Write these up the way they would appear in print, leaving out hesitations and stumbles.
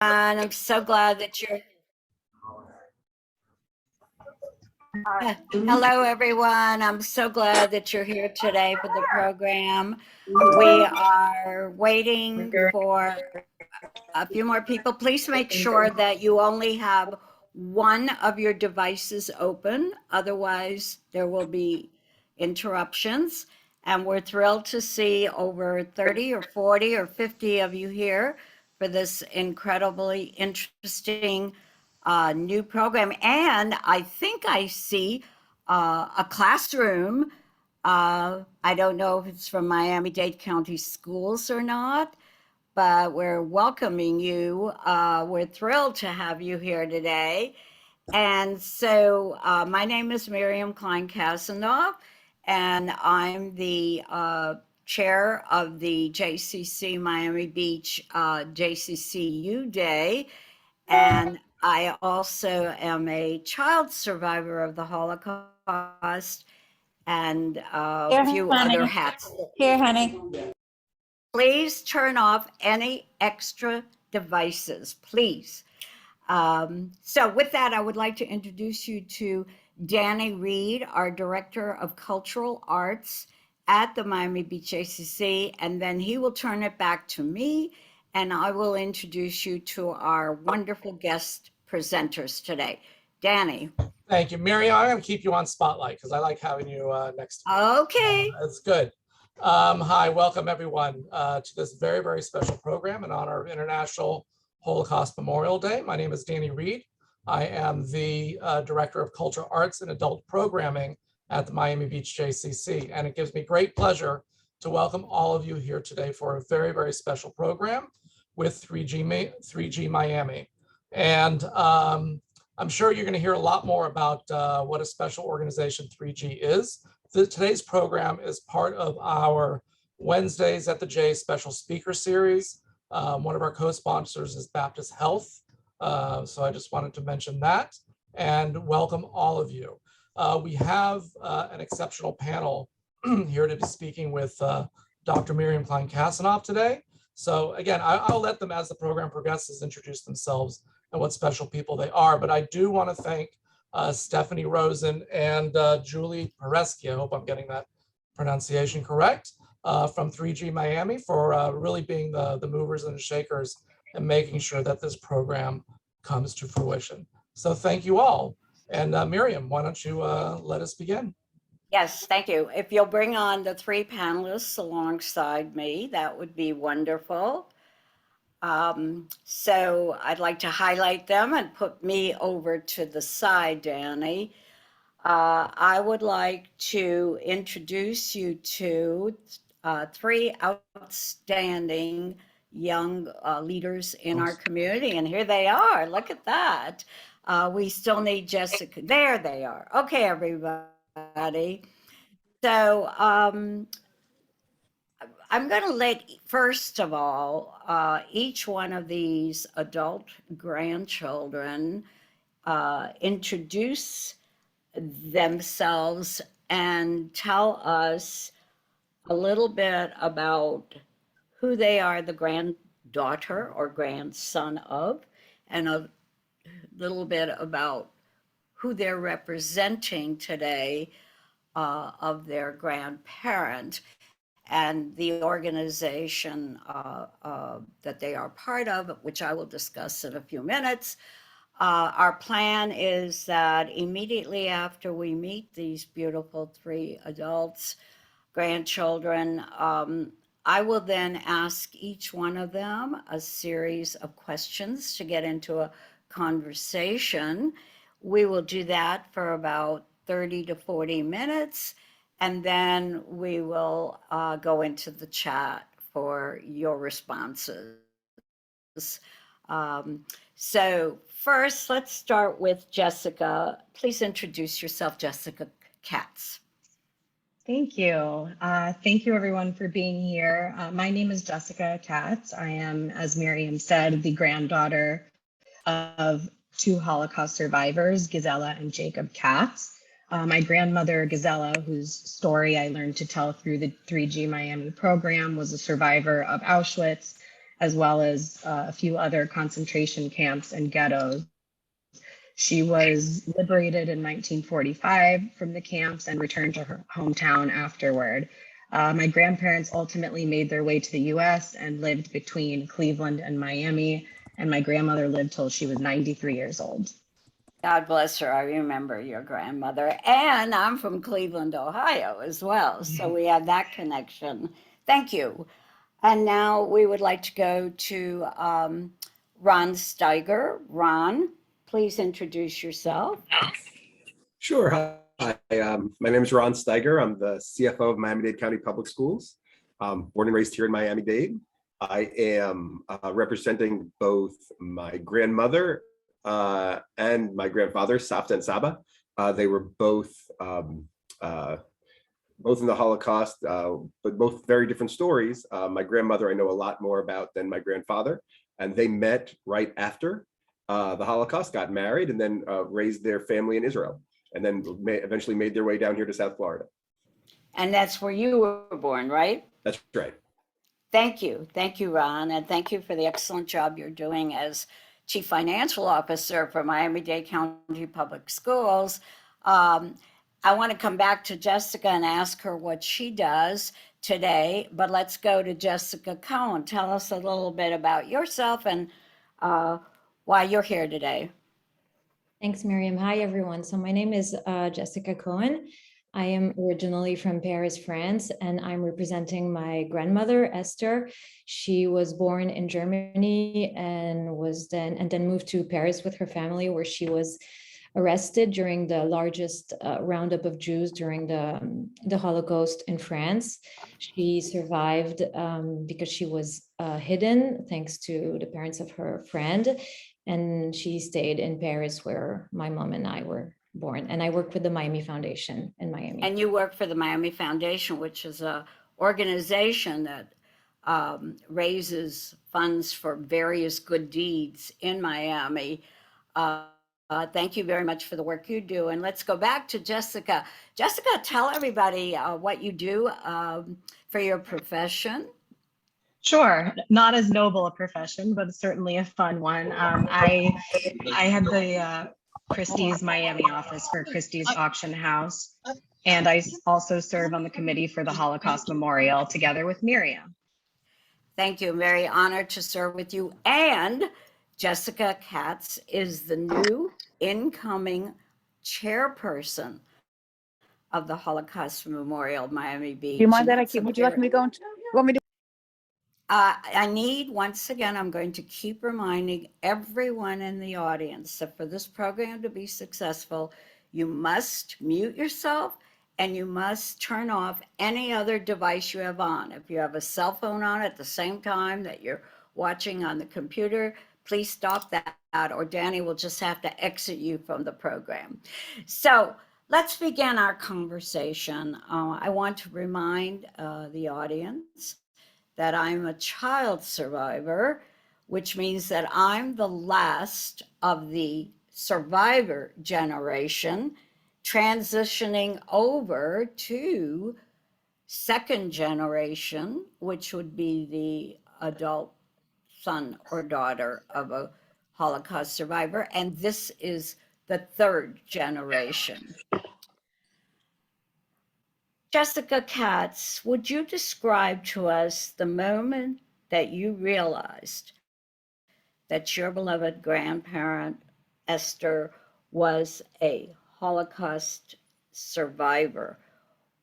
And I'm so glad that you're. Hello, everyone. I'm so glad that you're here today for the program. We are waiting for a few more people. Please make sure that you only have one of your devices open. Otherwise, there will be interruptions. And we're thrilled to see over 30 or 40 or 50 of you here for this incredibly interesting new program. And I think I see a classroom. I don't know if it's from Miami-Dade County Schools or not, but we're welcoming you. We're thrilled to have you here today. And so my name is Miriam Kleinkazanov, and I'm the chair of the JCC Miami Beach JCCU Day. And I also am a child survivor of the Holocaust and a few other hats. Here, honey. Please turn off any extra devices, please. So with that, I would like to introduce you to Danny Reed, our Director of Cultural Arts at the Miami Beach JCC, and then he will turn it back to me, and I will introduce you to our wonderful guest presenters today. Danny. Thank you, Miriam. I'm going to keep you on spotlight because I like having you next to me. Okay. That's good. Hi, welcome everyone to this very, very special program in honor of International Holocaust Memorial Day. My name is Danny Reed. I am the Director of Cultural Arts and Adult Programming at the Miami Beach JCC, and it gives me great pleasure to welcome all of you here today for a very, very special program with 3G Miami. And I'm sure you're going to hear a lot more about what a special organization 3G is. Today's program is part of our Wednesdays at the J special speaker series. One of our co-sponsors is Baptist Health. So I just wanted to mention that and welcome all of you. We have an exceptional panel here to be speaking with Dr. Miriam Kleinkazanov today. So again, I'll let them, as the program progresses, introduce themselves and what special people they are. But I do want to thank Stephanie Rosen and Julie Pereski, I hope I'm getting that pronunciation correct, from 3G Miami for really being the movers and the shakers and making sure that this program comes to fruition. So thank you all. And Miriam, why don't you let us begin? Yes, thank you. If you'll bring on the three panelists alongside me, that would be wonderful. So I'd like to highlight them and put me over to the side, Danny. I would like to introduce you to three outstanding young leaders in our community, and here they are. Look at that. We still need Jessica. There they are. Okay, everybody. So I'm going to let, first of all, each one of these adult grandchildren introduce themselves and tell us a little bit about who they are, the granddaughter or grandson of, and a little bit about who they're representing today of their grandparent and the organization that they are part of, which I will discuss in a few minutes. Our plan is that immediately after we meet these beautiful three adults, grandchildren, I will then ask each one of them a series of questions to get into a conversation. We will do that for about 30 to 40 minutes. And then we will go into the chat for your responses. So first, let's start with Jessica. Please introduce yourself, Jessica Katz. Thank you. Thank you, everyone, for being here. My name is Jessica Katz. I am, as Miriam said, the granddaughter of two Holocaust survivors, Gisela and Jacob Katz. My grandmother, Gisela, whose story I learned to tell through the 3G Miami program, was a survivor of Auschwitz as well as a few other concentration camps and ghettos. She was liberated in 1945 from the camps and returned to her hometown afterward. My grandparents ultimately made their way to the US and lived between Cleveland and Miami, and my grandmother lived till she was 93 years old. God bless her. I remember your grandmother. And I'm from Cleveland, Ohio as well. So we have that connection. Thank you. And now we would like to go to Ron Steiger. Ron, please introduce yourself. Sure. Hi, my name is Ron Steiger. I'm the CFO of Miami-Dade County Public Schools. Born and raised here in Miami-Dade. I am representing both my grandmother and my grandfather, Savta and Saba. They were both in the Holocaust, but both very different stories. My grandmother I know a lot more about than my grandfather, and they met right after the Holocaust, got married, and then raised their family in Israel, and then eventually made their way down here to South Florida. And that's where you were born, right? That's right. Thank you. Thank you, Ron. And thank you for the excellent job you're doing as Chief Financial Officer for Miami-Dade County Public Schools. I want to come back to Jessica and ask her what she does today, but let's go to Jessica Cohen. Tell us a little bit about yourself and why you're here today. Thanks, Miriam. Hi, everyone. So my name is Jessica Cohen. I am originally from Paris, France, and I'm representing my grandmother, Esther. She was born in Germany and then moved to Paris with her family, where she was arrested during the largest roundup of Jews during the Holocaust in France. She survived because she was hidden, thanks to the parents of her friend. And she stayed in Paris, where my mom and I were born. And I work with the Miami Foundation in Miami. And you work for the Miami Foundation, which is an organization that raises funds for various good deeds in Miami. Thank you very much for the work you do. And let's go back to Jessica. Jessica, tell everybody what you do for your profession. Sure, not as noble a profession, but certainly a fun one. I had the Christie's Miami office for Christie's Auction House, and I also serve on the committee for the Holocaust Memorial together with Miriam. Thank you. I'm very honored to serve with you. And Jessica Katz is the new incoming chairperson of the Holocaust Memorial, Miami Beach. Do you mind that I keep? Would you like me to go? Want me to? I need, once again, I'm going to keep reminding everyone in the audience that for this program to be successful, you must mute yourself and you must turn off any other device you have on. If you have a cell phone on at the same time that you're watching on the computer, please stop that, or Danny will just have to exit you from the program. So let's begin our conversation. I want to remind the audience that I'm a child survivor, which means that I'm the last of the survivor generation, transitioning over to second generation, which would be the adult son or daughter of a Holocaust survivor. And this is the third generation. Jessica Katz, would you describe to us the moment that you realized that your beloved grandparent, Esther, was a Holocaust survivor?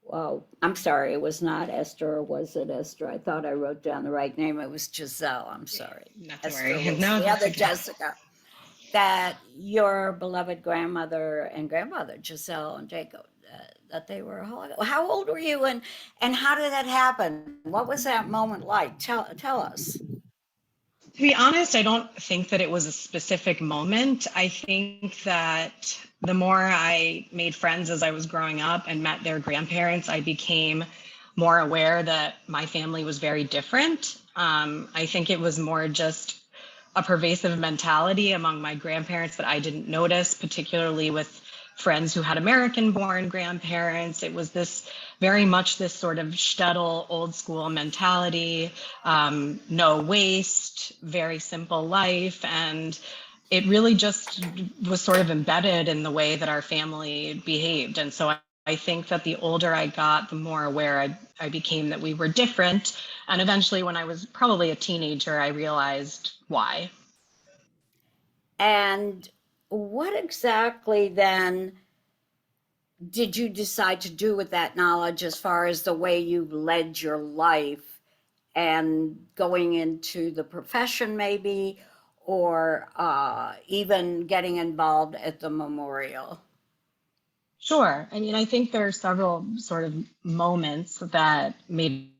Well, I'm sorry, it was not Esther, or was it Esther? I thought I wrote down the right name. It was Giselle. I'm sorry. Not to Esther worry. was No, the that's other okay. Jessica. That your beloved grandmother and grandfather, Giselle and Jacob, that they were Holocaust. How old were you, and how did that happen? What was that moment like? Tell us. To be honest, I don't think that it was a specific moment. I think that the more I made friends as I was growing up and met their grandparents, I became more aware that my family was very different. I think it was more just a pervasive mentality among my grandparents that I didn't notice, particularly with friends who had American-born grandparents. It was this very much this sort of shtetl, old school mentality, no waste, very simple life. And it really just was sort of embedded in the way that our family behaved. And so I think that the older I got, the more aware I became that we were different. And eventually, when I was probably a teenager, I realized why. And what exactly then did you decide to do with that knowledge as far as the way you led your life and going into the profession maybe, or even getting involved at the memorial? Sure. I mean, I think there are several sort of moments that made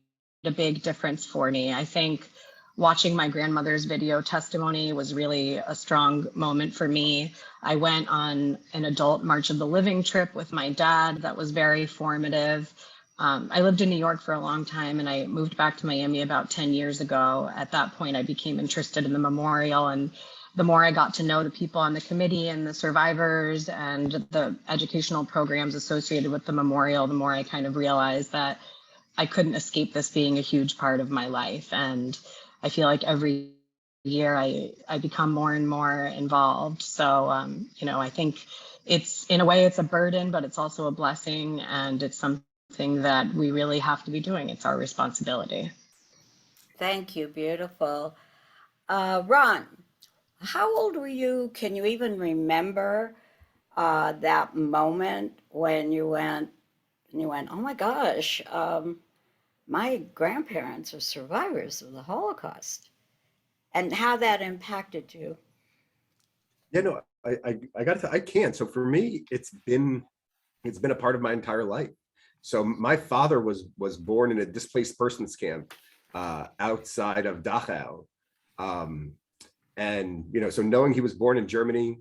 a big difference for me. I think watching my grandmother's video testimony was really a strong moment for me. I went on an adult March of the Living trip with my dad that was very formative. I lived in New York for a long time and I moved back to Miami about 10 years ago. At that point, I became interested in the memorial, and the more I got to know the people on the committee and the survivors and the educational programs associated with the memorial, the more I kind of realized that I couldn't escape this being a huge part of my life. And I feel like every year I become more and more involved. So, I think it's, in a way, it's a burden, but it's also a blessing. And it's something that we really have to be doing. It's our responsibility. Thank you. Beautiful. Ron, how old were you? Can you even remember that moment when you went, oh my gosh, my grandparents are survivors of the Holocaust, and how that impacted you? Yeah, no, I got to, I can't. So for me, it's been a part of my entire life. So my father was born in a displaced persons camp outside of Dachau. And, so knowing he was born in Germany,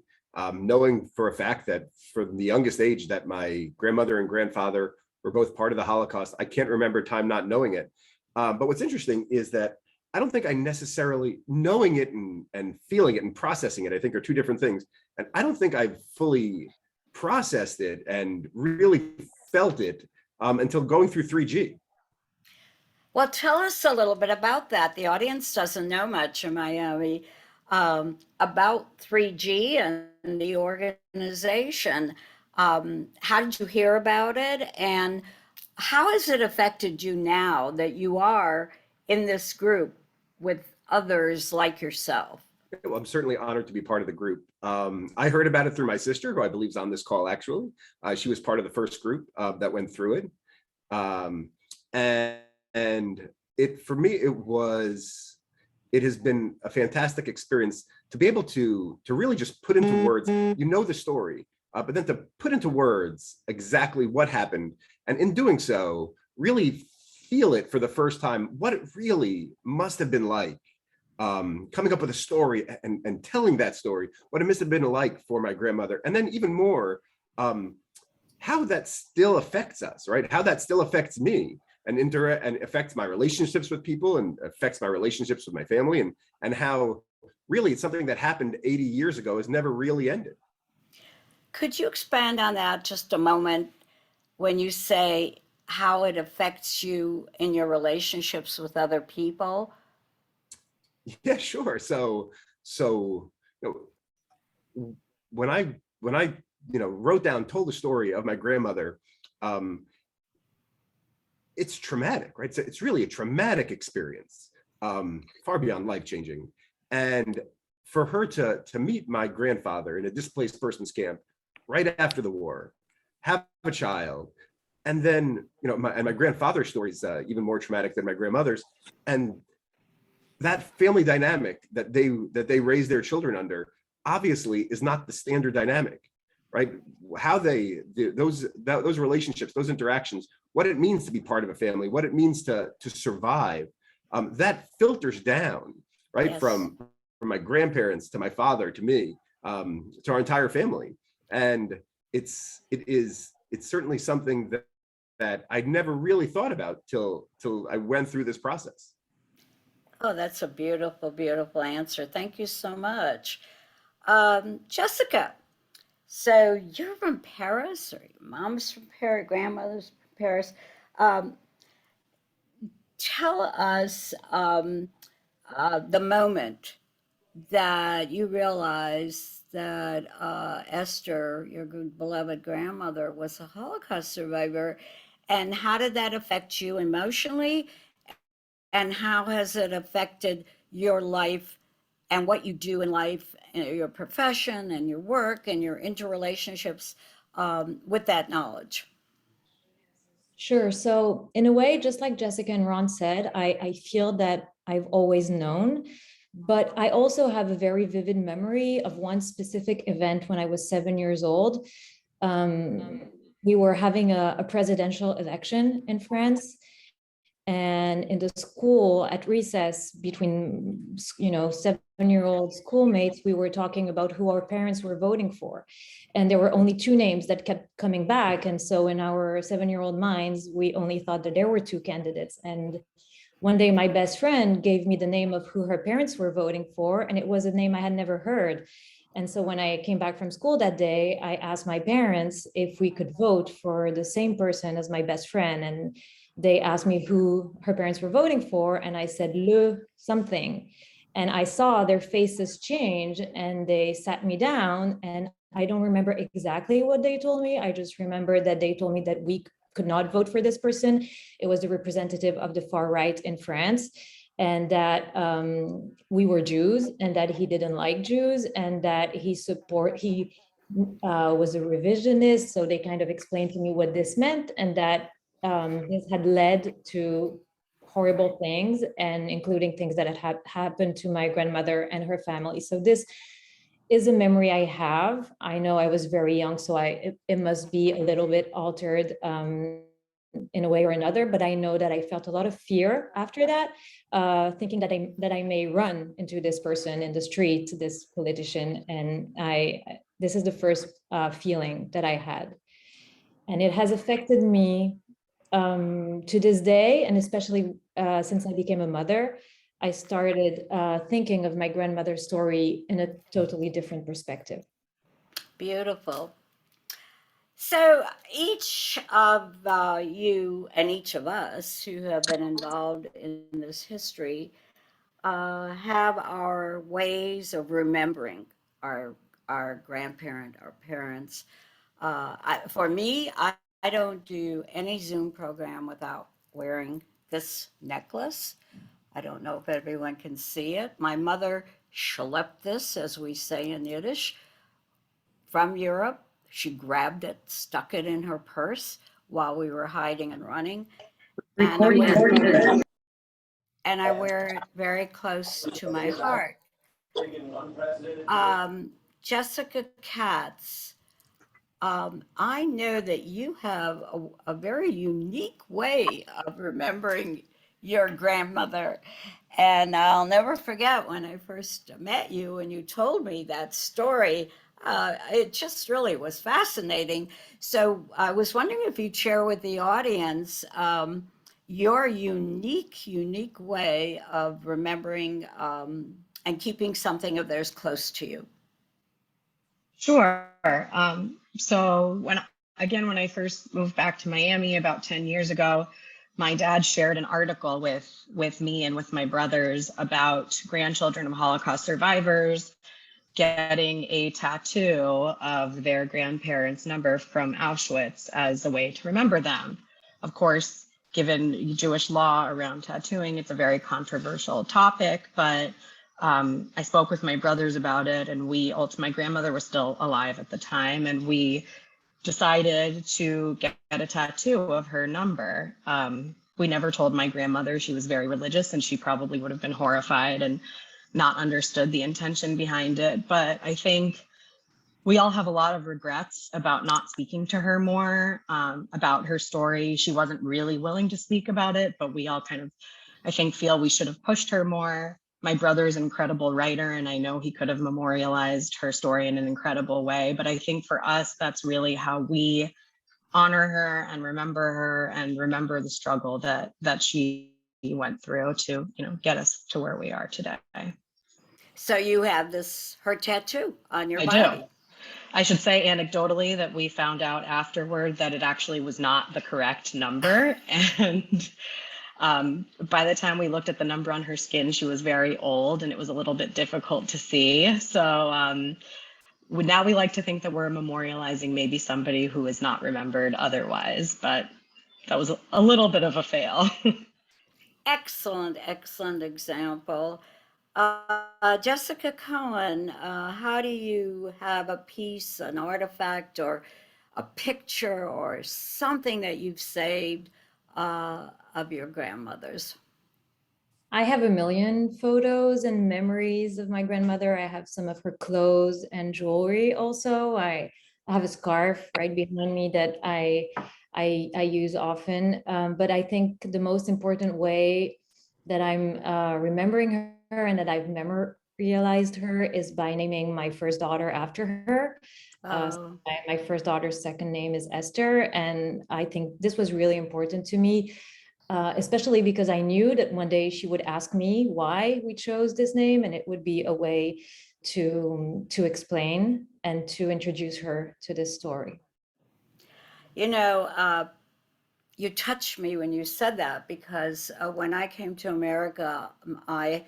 knowing for a fact that from the youngest age that my grandmother and grandfather were both part of the Holocaust, I can't remember a time not knowing it. But what's interesting is that I don't think I necessarily knowing it and feeling it and processing it, I think, are two different things. And I don't think I've fully processed it and really felt it until going through 3G. Well, tell us a little bit about that. The audience doesn't know much in Miami about 3G and the organization. How did you hear about it? And how has it affected you now that you are in this group with others like yourself? Well, I'm certainly honored to be part of the group. I heard about it through my sister, who I believe is on this call, actually. She was part of the first group that went through it. And for me, it has been a fantastic experience to be able to really just put into words, the story, but then to put into words exactly what happened. And in doing so, really feel it for the first time, what it really must have been like. Coming up with a story and telling that story, what it must have been like for my grandmother. And then even more, how that still affects us, right? How that still affects me and affects my relationships with people and affects my relationships with my family, and how really it's something that happened 80 years ago has never really ended. Could you expand on that just a moment when you say how it affects you in your relationships with other people? Yeah, sure. So when I told the story of my grandmother, it's traumatic, right? So it's really a traumatic experience, far beyond life-changing. And for her to meet my grandfather in a displaced persons camp right after the war, have a child, and then my grandfather's story is even more traumatic than my grandmother's, and that family dynamic that they raise their children under obviously is not the standard dynamic, right? How those relationships, those interactions, what it means to be part of a family, what it means to survive, that filters down, right? Yes. From my grandparents to my father to me, to our entire family. And it's certainly something that I'd never really thought about till I went through this process. Oh, that's a beautiful, beautiful answer. Thank you so much. Jessica, So you're from Paris, or your mom's from Paris, grandmother's from Paris. Um, Tell us the moment that you realized that Esther, your beloved grandmother, was a Holocaust survivor, and how did that affect you emotionally? And how has it affected your life and what you do in life, and your profession and your work and your interrelationships with that knowledge? Sure. So in a way, just like Jessica and Ron said, I feel that I've always known, but I also have a very vivid memory of one specific event when I was 7 years old. We were having a presidential election in France, and in the school at recess between 7-year-old schoolmates, we were talking about who our parents were voting for, and there were only two names that kept coming back. And so in our 7-year-old minds, we only thought that there were two candidates. And one day my best friend gave me the name of who her parents were voting for, and it was a name I had never heard. And so when I came back from school that day, I asked my parents if we could vote for the same person as my best friend. And they asked me who her parents were voting for, and I said le something. And I saw their faces change, and they sat me down, and I don't remember exactly what they told me. I just remember that they told me that we could not vote for this person. It was the representative of the far right in France, and that we were Jews, and that he didn't like Jews, and that he was a revisionist. So they kind of explained to me what this meant, and that this had led to horrible things, and including things that had happened to my grandmother and her family. So this is a memory I have. I know I was very young, so it must be a little bit altered in a way or another, but I know that I felt a lot of fear after that, thinking that I may run into this person in the street, this politician, and this is the first feeling that I had. And it has affected me to this day, and especially since I became a mother. I started thinking of my grandmother's story in a totally different perspective. Beautiful. So each of you and each of us who have been involved in this history have our ways of remembering our grandparent, our parents. For me, I don't do any Zoom program without wearing this necklace. I don't know if everyone can see it. My mother schlepped this, as we say in Yiddish, from Europe. She grabbed it, stuck it in her purse while we were hiding and running. And I wear it very close to my heart. Jessica Katz, I know that you have a very unique way of remembering your grandmother. And I'll never forget when I first met you and you told me that story. It just really was fascinating. So I was wondering if you'd share with the audience your unique way of remembering and keeping something of theirs close to you. Sure. So when I first moved back to Miami about 10 years ago, my dad shared an article with me and with my brothers about grandchildren of Holocaust survivors getting a tattoo of their grandparents' number from Auschwitz as a way to remember them. Of course, given Jewish law around tattooing, it's a very controversial topic, but I spoke with my brothers about it, and my grandmother was still alive at the time, and we decided to get a tattoo of her number. We never told my grandmother. She was very religious, and she probably would have been horrified and not understood the intention behind it. But I think we all have a lot of regrets about not speaking to her more, about her story. She wasn't really willing to speak about it, but we all kind of, I think, feel we should have pushed her more. My brother's an incredible writer, and I know he could have memorialized her story in an incredible way. But I think for us, that's really how we honor her and remember the struggle that she went through to, get us to where we are today. So you have her tattoo on your I body. do. I should say anecdotally that we found out afterward that it actually was not the correct number. And by the time we looked at the number on her skin, she was very old and it was a little bit difficult to see. So now we like to think that we're memorializing maybe somebody who is not remembered otherwise, but that was a little bit of a fail. Excellent, excellent example. Jessica Cohen, how do you have a piece, an artifact, or a picture, or something that you've saved of your grandmother's? I have a million photos and memories of my grandmother. I have some of her clothes and jewelry also. I have a scarf right behind me that I use often. But I think the most important way that I'm remembering her and that I've memorialized her is by naming my first daughter after her. Oh. My first daughter's second name is Esther, and I think this was really important to me. Especially because I knew that one day she would ask me why we chose this name, and it would be a way to explain and to introduce her to this story. You know, you touched me when you said that, because when I came to America, I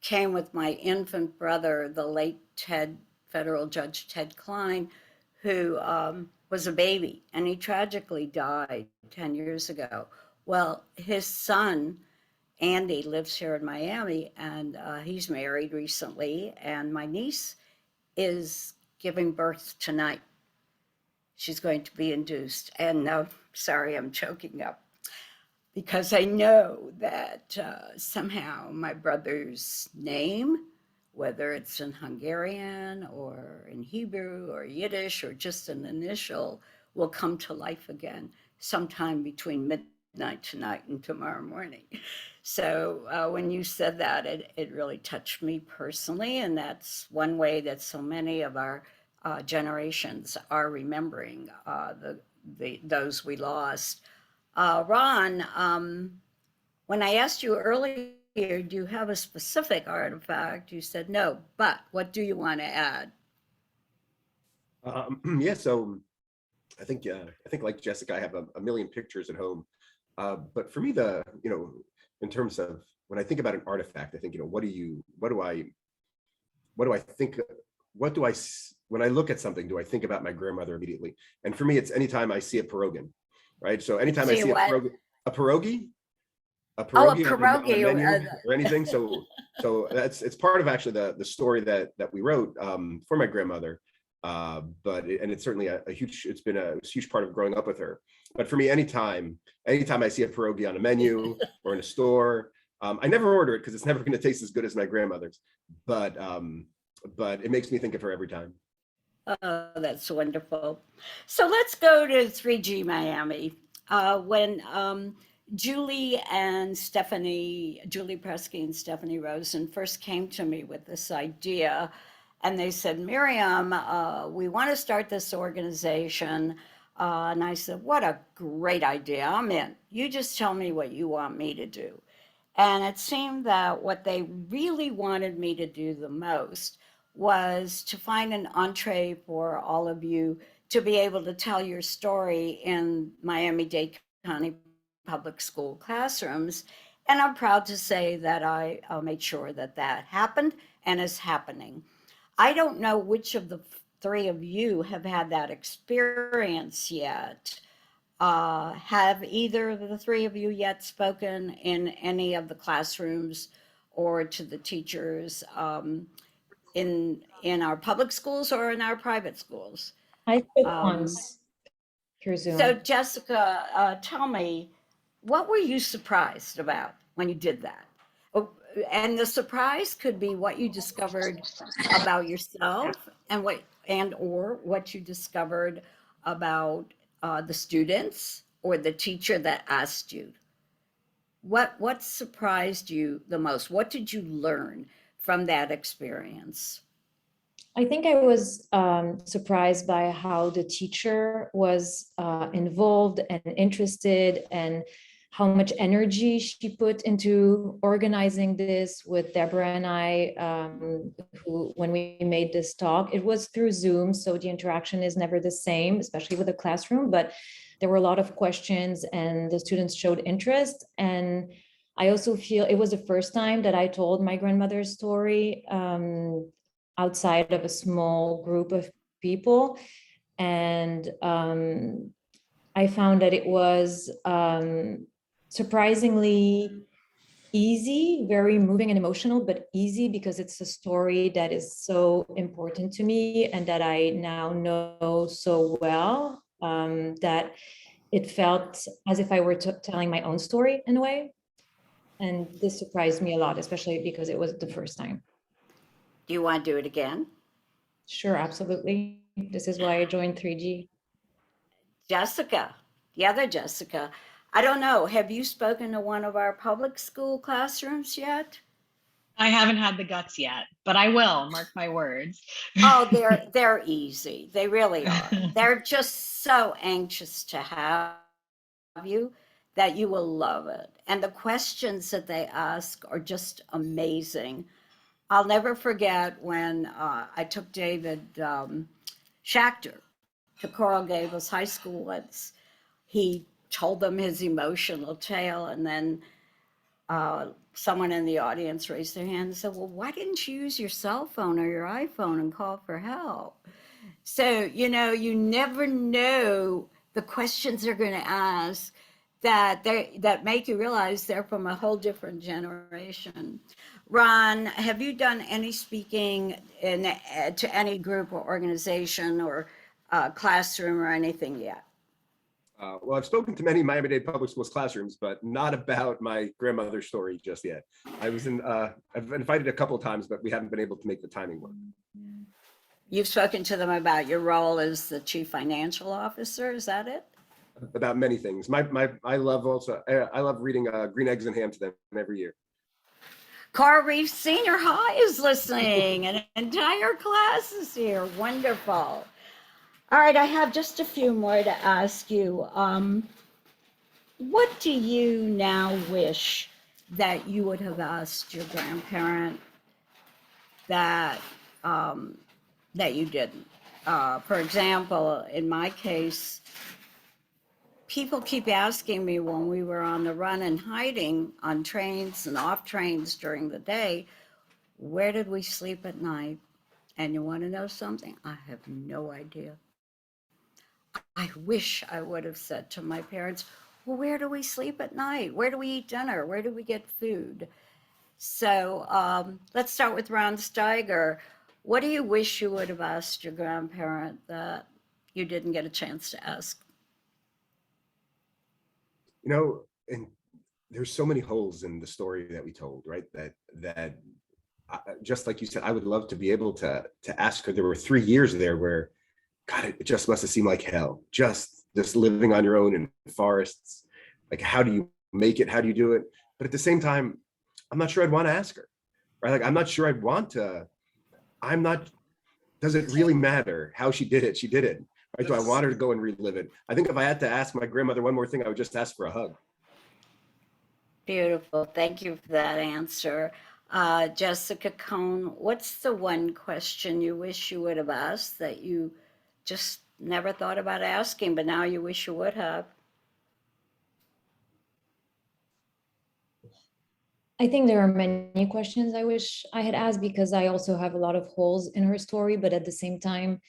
came with my infant brother, the late federal judge Ted Klein, who was a baby, and he tragically died 10 years ago. Well, his son, Andy, lives here in Miami, and he's married recently, and my niece is giving birth tonight. She's going to be induced, and sorry, I'm choking up, because I know that somehow my brother's name, whether it's in Hungarian or in Hebrew or Yiddish or just an initial, will come to life again sometime between midnight tonight and tomorrow morning. So when you said that, it really touched me personally, and that's one way that so many of our generations are remembering those we lost. Ron, when I asked you earlier, do you have a specific artifact? You said no, but what do you want to add? Yeah, so I think like Jessica, I have a million pictures at home. But for me, in terms of when I think about an artifact, I think, what do I think, when I look at something, do I think about my grandmother immediately? And for me, it's anytime I see a pierogi, right? So anytime I see a pierogi, a pierogi Oh, a on a pierogi. menu or anything. So it's part of actually the story that we wrote for my grandmother. And it's certainly it's been a huge part of growing up with her. But for me, anytime I see a pierogi on a menu or in a store, I never order it because it's never going to taste as good as my grandmother's. But it makes me think of her every time. Oh, that's wonderful. So let's go to 3G Miami. When Julie Presky and Stephanie Rosen first came to me with this idea, and they said, Miriam, we want to start this organization. And I said, what a great idea. I'm in. You just tell me what you want me to do. And it seemed that what they really wanted me to do the most was to find an entree for all of you to be able to tell your story in Miami-Dade County public school classrooms. And I'm proud to say that I made sure that happened and is happening. I don't know which of the three of you have had that experience yet. Have either of the three of you yet spoken in any of the classrooms or to the teachers in our public schools or in our private schools? I spoke once through Zoom. So Jessica, tell me, what were you surprised about when you did that? And the surprise could be what you discovered about yourself and or what you discovered about the students or the teacher that asked you. What surprised you the most? What did you learn from that experience? I think I was surprised by how the teacher was involved and interested, and how much energy she put into organizing this with Deborah and I, who, when we made this talk, it was through Zoom, so the interaction is never the same, especially with a classroom, but there were a lot of questions and the students showed interest. And I also feel it was the first time that I told my grandmother's story outside of a small group of people. And I found that it was surprisingly easy, very moving and emotional, but easy because it's a story that is so important to me and that I now know so well, that it felt as if I were telling my own story in a way. And this surprised me a lot, especially because it was the first time. Do you want to do it again? Sure, absolutely. This is why I joined 3G. Jessica, the other Jessica, I don't know, have you spoken to one of our public school classrooms yet? I haven't had the guts yet, but I will, mark my words. Oh, they're easy. They really are. They're just so anxious to have you that you will love it. And the questions that they ask are just amazing. I'll never forget when I took David Schachter to Coral Gables High School once. He told them his emotional tale, and then someone in the audience raised their hand and said, well, why didn't you use your cell phone or your iPhone and call for help? So, you know, you never know the questions they're going to ask that make you realize they're from a whole different generation. Ron, have you done any speaking to any group or organization or classroom or anything yet? Well, I've spoken to many Miami-Dade Public Schools classrooms, but not about my grandmother's story just yet. I've invited a couple of times, but we haven't been able to make the timing work. You've spoken to them about your role as the chief financial officer, is that it? About many things. I love reading Green Eggs and Ham to them every year. Coral Reef Senior High is listening. An entire class is here. Wonderful. All right, I have just a few more to ask you. What do you now wish that you would have asked your grandparent that you didn't? For example, in my case, people keep asking me when we were on the run and hiding on trains and off trains during the day, where did we sleep at night? And you want to know something? I have no idea. I wish I would have said to my parents, well, where do we sleep at night? Where do we eat dinner? Where do we get food? So let's start with Ron Steiger. What do you wish you would have asked your grandparent that you didn't get a chance to ask? You know, and there's so many holes in the story that we told, right? That just like you said, I would love to be able to ask her. There were 3 years there where, God, it just must have seemed like hell. Just living on your own in forests. Like, how do you make it? How do you do it? But at the same time, I'm not sure I'd want to ask her, right? Like, I'm not sure I'd want to. Does it really matter how she did it? She did it. Right? Do I want her to go and relive it? I think if I had to ask my grandmother one more thing, I would just ask for a hug. Beautiful. Thank you for that answer. Jessica Cohen, what's the one question you wish you would have asked that you just never thought about asking, but now you wish you would have? I think there are many questions I wish I had asked because I also have a lot of holes in her story, but at the same time,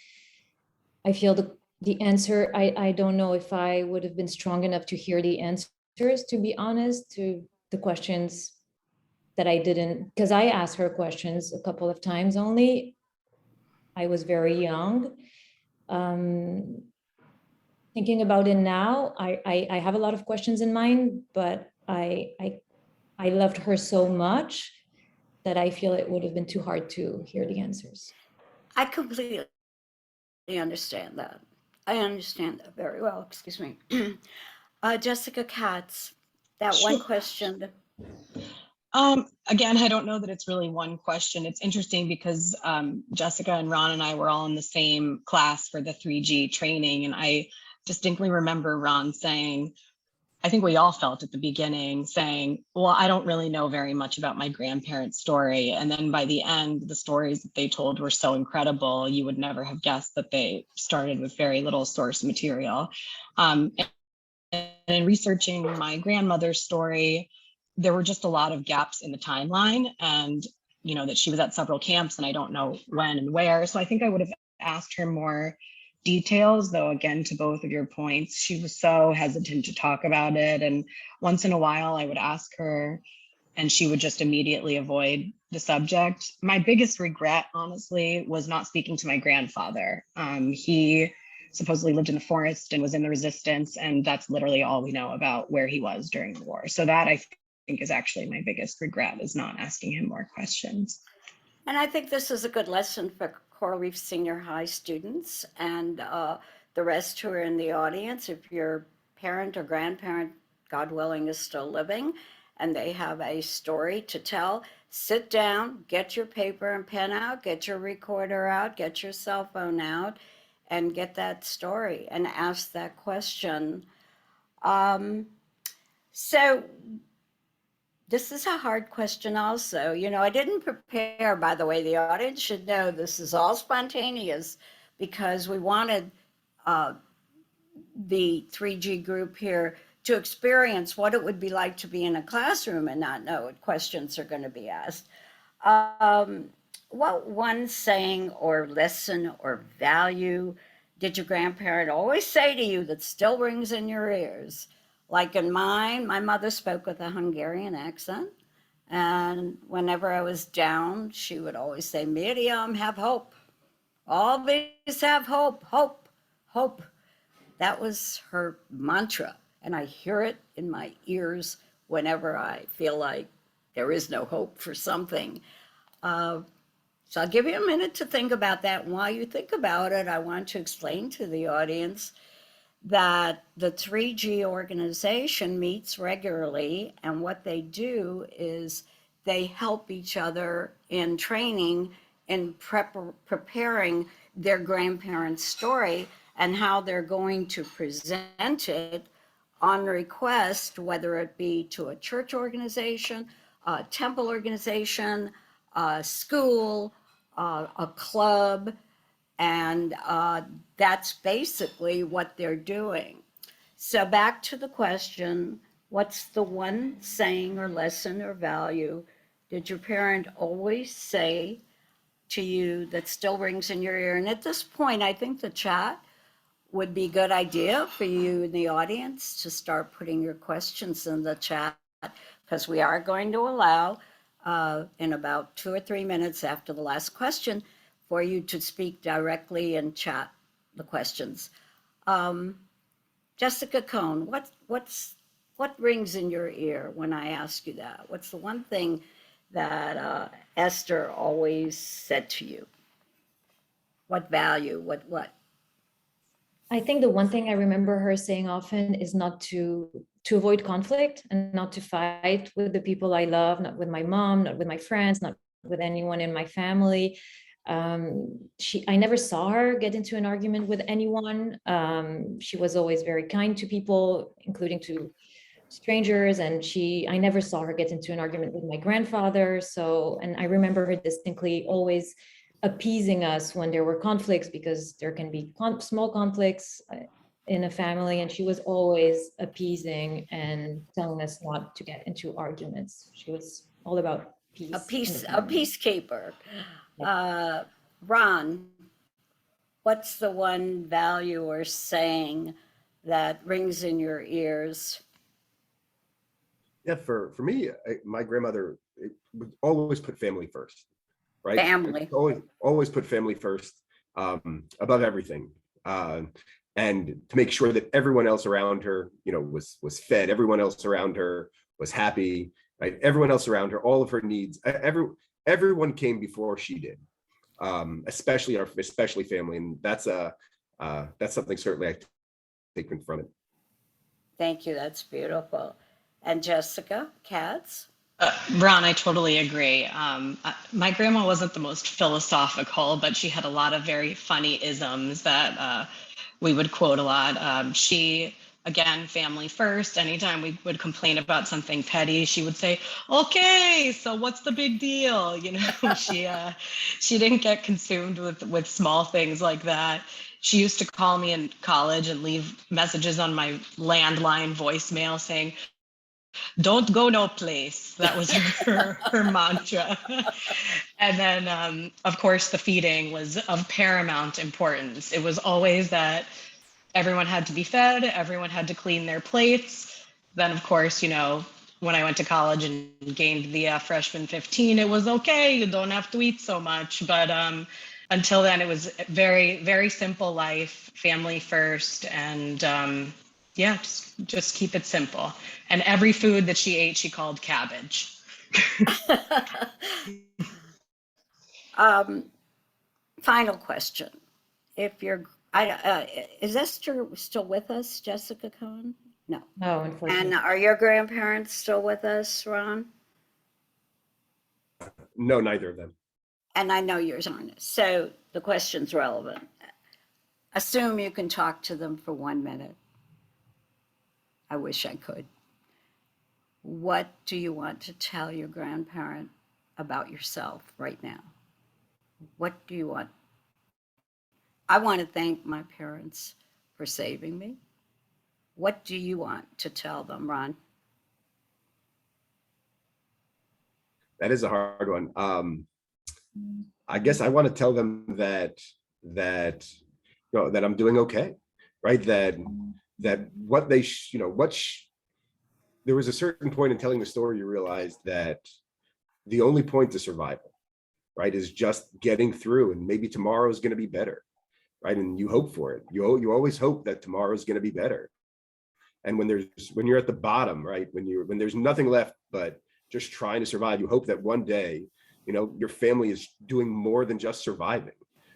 I feel the answer, I don't know if I would have been strong enough to hear the answers, to be honest, to the questions that I didn't, because I asked her questions a couple of times only. I was very young. Thinking about it now, I have a lot of questions in mind, but I loved her so much that I feel it would have been too hard to hear the answers. I completely understand that. I understand that very well. Excuse me. Jessica Katz, that one question. Again, I don't know that it's really one question. It's interesting because Jessica and Ron and I were all in the same class for the 3G training. And I distinctly remember Ron saying, I think we all felt at the beginning saying, well, I don't really know very much about my grandparents' story. And then by the end, the stories that they told were so incredible, you would never have guessed that they started with very little source material. And in researching my grandmother's story, there were just a lot of gaps in the timeline, and that she was at several camps and I don't know when and where. So I think I would have asked her more details, though, again, to both of your points, she was so hesitant to talk about it. And once in a while I would ask her and she would just immediately avoid the subject. My biggest regret, honestly, was not speaking to my grandfather. He supposedly lived in the forest and was in the resistance, and that's literally all we know about where he was during the war. So that, I think, is actually my biggest regret, is not asking him more questions. And I think this is a good lesson for Coral Reef Senior High students and the rest who are in the audience. If your parent or grandparent, God willing, is still living and they have a story to tell, sit down, get your paper and pen out, get your recorder out, get your cell phone out, and get that story and ask that question. So this is a hard question also. I didn't prepare, by the way, the audience should know this is all spontaneous because we wanted the 3G group here to experience what it would be like to be in a classroom and not know what questions are going to be asked. What one saying or lesson or value did your grandparent always say to you that still rings in your ears? Like in mine, my mother spoke with a Hungarian accent. And whenever I was down, she would always say, Miriam, have hope. Always have hope, hope, hope. That was her mantra. And I hear it in my ears whenever I feel like there is no hope for something. So I'll give you a minute to think about that. And while you think about it, I want to explain to the audience that the 3G organization meets regularly, and what they do is they help each other in training in preparing their grandparents' story and how they're going to present it on request, whether it be to a church organization, a temple organization, a school, a club, and that's basically what they're doing. So back to the question, what's the one saying or lesson or value did your parent always say to you that still rings in your ear? And at this point, I think the chat would be a good idea for you in the audience to start putting your questions in the chat, because we are going to allow in about 2 or 3 minutes after the last question for you to speak directly and chat the questions. Jessica Cohen, what rings in your ear when I ask you that? What's the one thing that Esther always said to you? What value, what? I think the one thing I remember her saying often is not to avoid conflict and not to fight with the people I love, not with my mom, not with my friends, not with anyone in my family. I never saw her get into an argument with anyone. She was always very kind to people, including to strangers, and I never saw her get into an argument with my grandfather. And I remember her distinctly always appeasing us when there were conflicts, because there can be small conflicts in a family, and she was always appeasing and telling us not to get into arguments. She was all about peace. A peacekeeper. Ron, what's the one value or saying that rings in your ears? Yeah, for me, my grandmother would always put family first, right? Family. Always put family first above everything. And to make sure that everyone else around her, was fed, everyone else around her was happy, right? Everyone else around her, all of her needs, everyone came before she did, especially family. And that's something certainly I take from it. Thank you, that's beautiful. And Jessica, Katz? Ron, I totally agree. My grandma wasn't the most philosophical, but she had a lot of very funny isms that we would quote a lot. She again, family first. Anytime we would complain about something petty, she would say, okay, so what's the big deal? You know, she didn't get consumed with small things like that. She used to call me in college and leave messages on my landline voicemail saying, don't go no place. That was her mantra. And then, of course, the feeding was of paramount importance. It was always that everyone had to be fed, everyone had to clean their plates. Then, of course, you know, when I went to college and gained the freshman 15, it was okay, you don't have to eat so much. But until then, it was very, very simple life, family first, and yeah, just keep it simple. And every food that she ate, she called cabbage. Final question. If you're, is Esther still with us, Jessica Cohen? No. No, And unfortunately. are your grandparents still with us, Ron? No, neither of them. And I know yours aren't. So the question's relevant. Assume you can talk to them for 1 minute. I wish I could. What do you want to tell your grandparent about yourself right now? What do you want? I want to thank my parents for saving me. What do you want to tell them, Ron? That is a hard one. I guess I want to tell them that you know, that I'm doing okay, right? That what they you know, there was a certain point in telling the story you realized that the only point to survival, right, is just getting through, and maybe tomorrow is going to be better, right? And you hope for it. You always hope that tomorrow is going to be better. And when you're at the bottom, right, when there's nothing left but just trying to survive, you hope that one day, you know, your family is doing more than just surviving,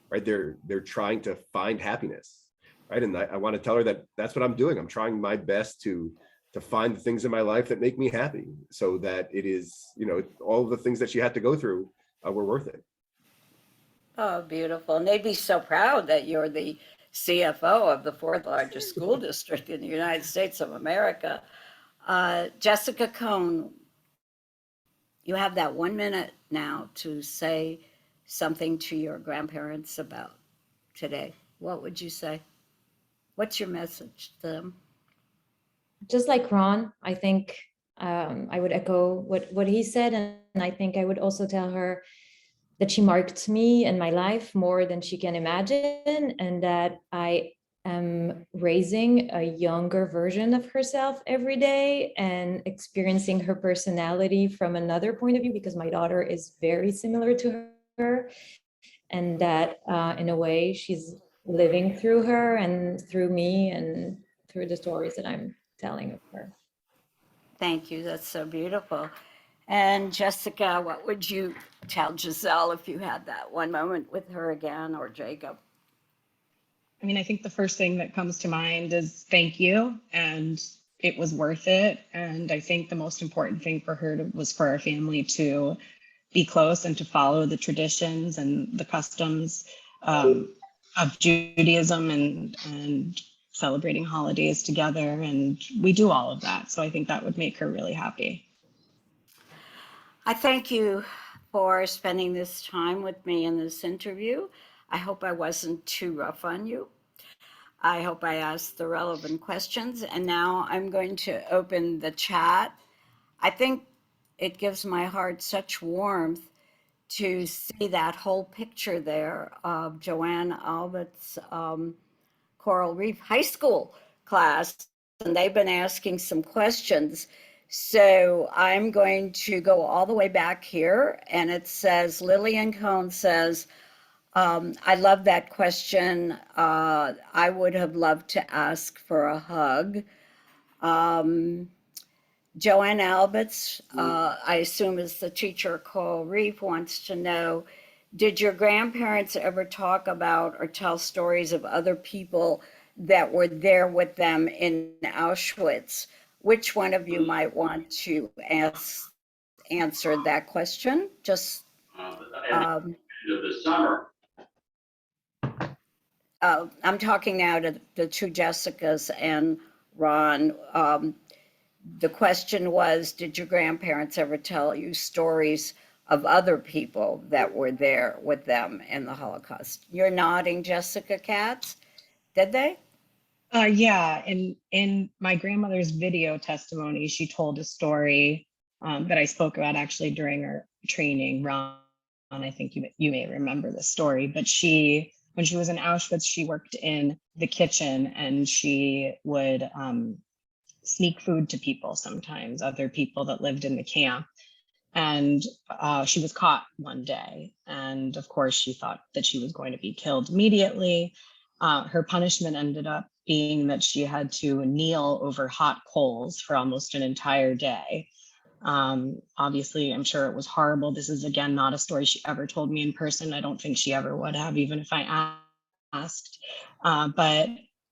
right? They're trying to find happiness, right? And I want to tell her that that's what I'm doing. I'm trying my best to find the things in my life that make me happy, so that it is, you know, all of the things that she had to go through were worth it. Oh, beautiful. And they'd be so proud that you're the CFO of the fourth largest school district in the United States of America. Jessica Cohen, you have that 1 minute now to say something to your grandparents about today. What would you say? What's your message to them? Just like Ron, I think I would echo what he said. And I think I would also tell her that she marked me and my life more than she can imagine, and that I am raising a younger version of herself every day and experiencing her personality from another point of view, because my daughter is very similar to her, and that in a way she's living through her and through me and through the stories that I'm telling of her. Thank you. That's so beautiful. And Jessica, what would you tell Giselle if you had that one moment with her again, or Jacob? I mean, I think the first thing that comes to mind is thank you, and it was worth it. And I think the most important thing for her was for our family to be close and to follow the traditions and the customs of Judaism and celebrating holidays together. And we do all of that. So I think that would make her really happy. I thank you for spending this time with me in this interview. I hope I wasn't too rough on you. I hope I asked the relevant questions. And now I'm going to open the chat. I think it gives my heart such warmth to see that whole picture there of Joanne Albert's Coral Reef High School class. And they've been asking some questions. So I'm going to go all the way back here, and it says, Lillian Cohn says, I love that question. I would have loved to ask for a hug. Joanne Alberts, I assume is the teacher at Coral Reef, wants to know, did your grandparents ever talk about or tell stories of other people that were there with them in Auschwitz? Which one of you might want to answer that question? Just Of the summer. I'm talking now to the two Jessicas and Ron. The question was, did your grandparents ever tell you stories of other people that were there with them in the Holocaust? You're nodding, Jessica Katz. Did they? Yeah, in my grandmother's video testimony, she told a story that I spoke about actually during our training. Ron, I think you may remember the story, but when she was in Auschwitz, she worked in the kitchen and she would sneak food to people sometimes, other people that lived in the camp. And she was caught one day. And of course, she thought that she was going to be killed immediately. Her punishment ended up being that she had to kneel over hot coals for almost an entire day. Obviously, I'm sure it was horrible. This is, again, not a story she ever told me in person. I don't think she ever would have, even if I asked. But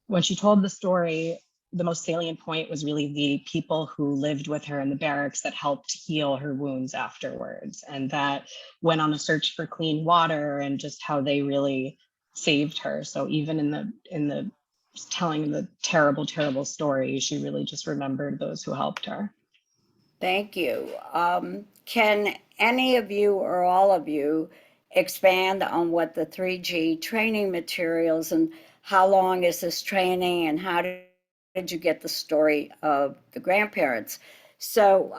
when she told the story, the most salient point was really the people who lived with her in the barracks that helped heal her wounds afterwards, and that went on a search for clean water, and just how they really saved her. So even in the telling the terrible, terrible story, she really just remembered those who helped her. Thank you. Can any of you or all of you expand on what the 3G training materials, and how long is this training, and how did you get the story of the grandparents? So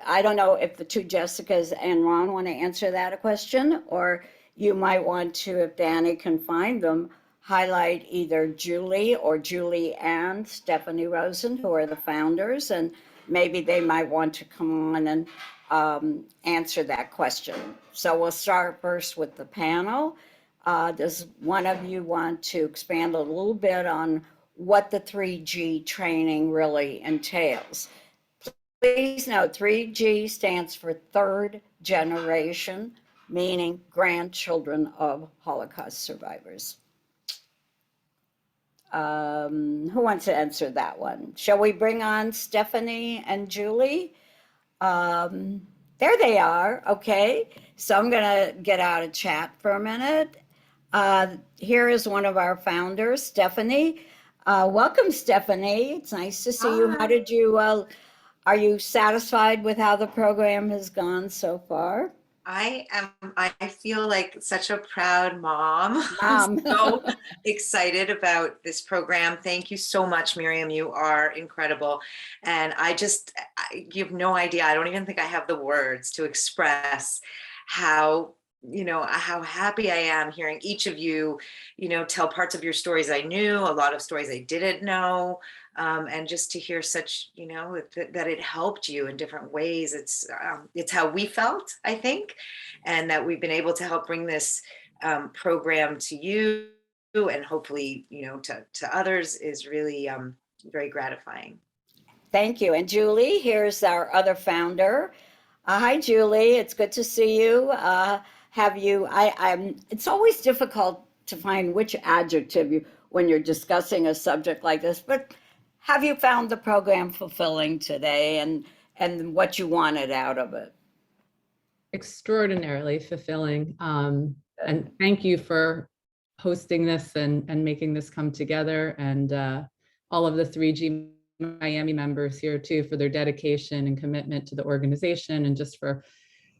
I don't know if the two Jessicas and Ron want to answer that question, or you might want to, if Danny can find them, highlight either Julie or Julie and Stephanie Rosen, who are the founders, and maybe they might want to come on and answer that question. So we'll start first with the panel. Does one of you want to expand a little bit on what the 3G training really entails? Please note 3G stands for third generation, meaning grandchildren of Holocaust survivors. Who wants to answer that one? Shall we bring on Stephanie and Julie? There they are. Okay. So I'm going to get out of chat for a minute. Here is one of our founders, Stephanie. Welcome, Stephanie. It's nice to see you. How did you, are you satisfied with how the program has gone so far? I feel like such a proud mom. I'm so excited about this program. Thank you so much, Miriam. You are incredible. And you have no idea. I don't even think I have the words to express how happy I am hearing each of you, tell parts of your stories I knew, a lot of stories I didn't know. And just to hear such, that it helped you in different ways. It's how we felt, I think, and that we've been able to help bring this program to you and hopefully, to others is really very gratifying. Thank you. And Julie, here's our other founder. Hi, Julie. It's good to see you. It's always difficult to find which adjective when you're discussing a subject like this, but have you found the program fulfilling today, and what you wanted out of it? Extraordinarily fulfilling. And thank you for hosting this and making this come together, and all of the 3G Miami members here too, for their dedication and commitment to the organization, and just for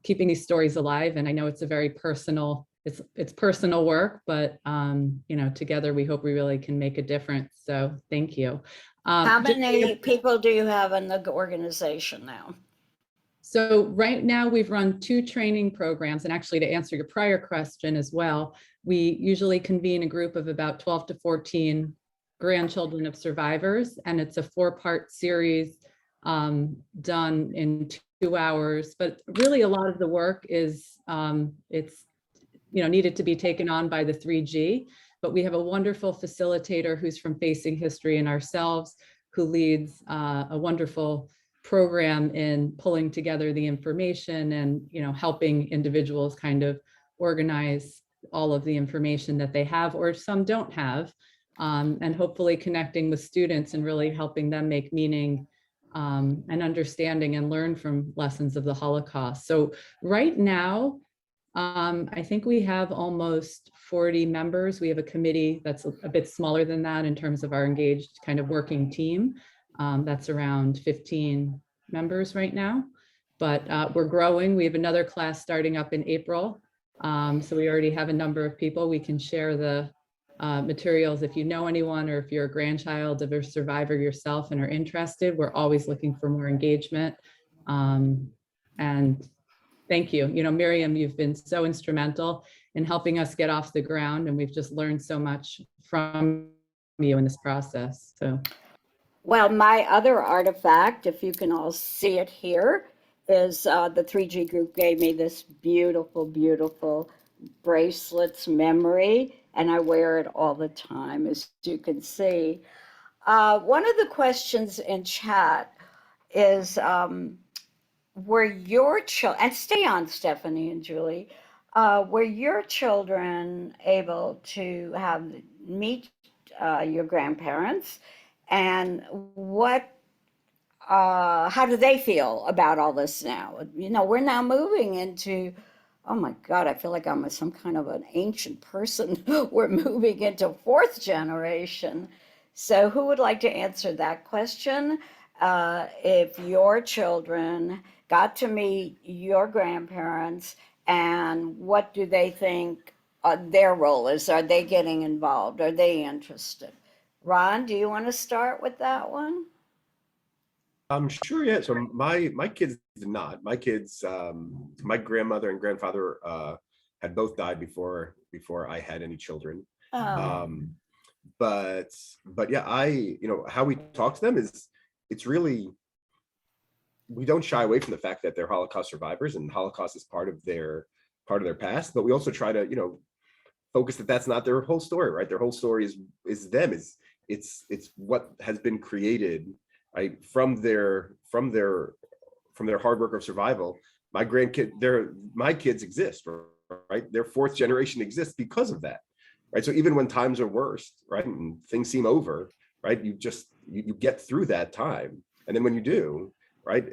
keeping these stories alive. And I know it's a very personal, it's personal work, but together we hope we really can make a difference. So thank you. How many people do you have in the organization now? So right now we've run 2 training programs, and actually to answer your prior question as well, we usually convene a group of about 12 to 14 grandchildren of survivors, and it's a 4-part series done in 2 hours. But really a lot of the work is it's needed to be taken on by the 3G, but we have a wonderful facilitator who's from Facing History and ourselves, who leads a wonderful program in pulling together the information and helping individuals kind of organize all of the information that they have or some don't have, and hopefully connecting with students and really helping them make meaning and understanding and learn from lessons of the Holocaust. So right now, I think we have almost 40 members. We have a committee that's a bit smaller than that in terms of our engaged kind of working team. That's around 15 members right now, but we're growing. We have another class starting up in April. So we already have a number of people. We can share the materials if you know anyone, or if you're a grandchild of a survivor yourself and are interested. We're always looking for more engagement. And thank you. You know, Miriam, you've been so instrumental in helping us get off the ground, and we've just learned so much from you in this process. So, well, my other artifact, if you can all see it here, is the 3G group gave me this beautiful, beautiful bracelets memory, and I wear it all the time, as you can see. One of the questions in chat is, were your children, and stay on, Stephanie and Julie, were your children able to meet your grandparents, and how do they feel about all this now? You know, we're now moving into, oh my God, I feel like I'm some kind of an ancient person. We're moving into fourth generation. So who would like to answer that question? If your children got to meet your grandparents, and what do they think their role is? Are they getting involved? Are they interested? Ron, do you want to start with that one? Sure, yeah. So my kids did not. My kids, my grandmother and grandfather had both died before I had any children. Oh. But yeah, you know, how we talk to them is, it's really, we don't shy away from the fact that they're Holocaust survivors, and Holocaust is part of their past. But we also try to, you know, focus that that's not their whole story, right? Their whole story is them. It's what has been created, right, from their hard work of survival. My kids exist, right? Their fourth generation exists because of that, right? So even when times are worst, right, and things seem over, right, you get through that time, and then when you do, right,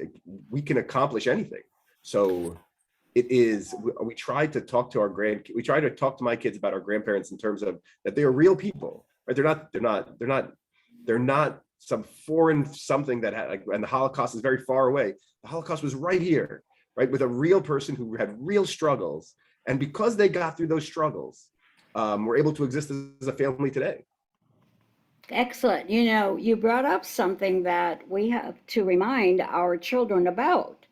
we can accomplish anything. So it is, we try to talk to we try to talk to my kids about our grandparents in terms of that they are real people, right? They're not some foreign something that had, like, and the Holocaust is very far away. The Holocaust was right here, right, with a real person who had real struggles, and because they got through those struggles, we're able to exist as a family today. Excellent. You know, you brought up something that we have to remind our children about,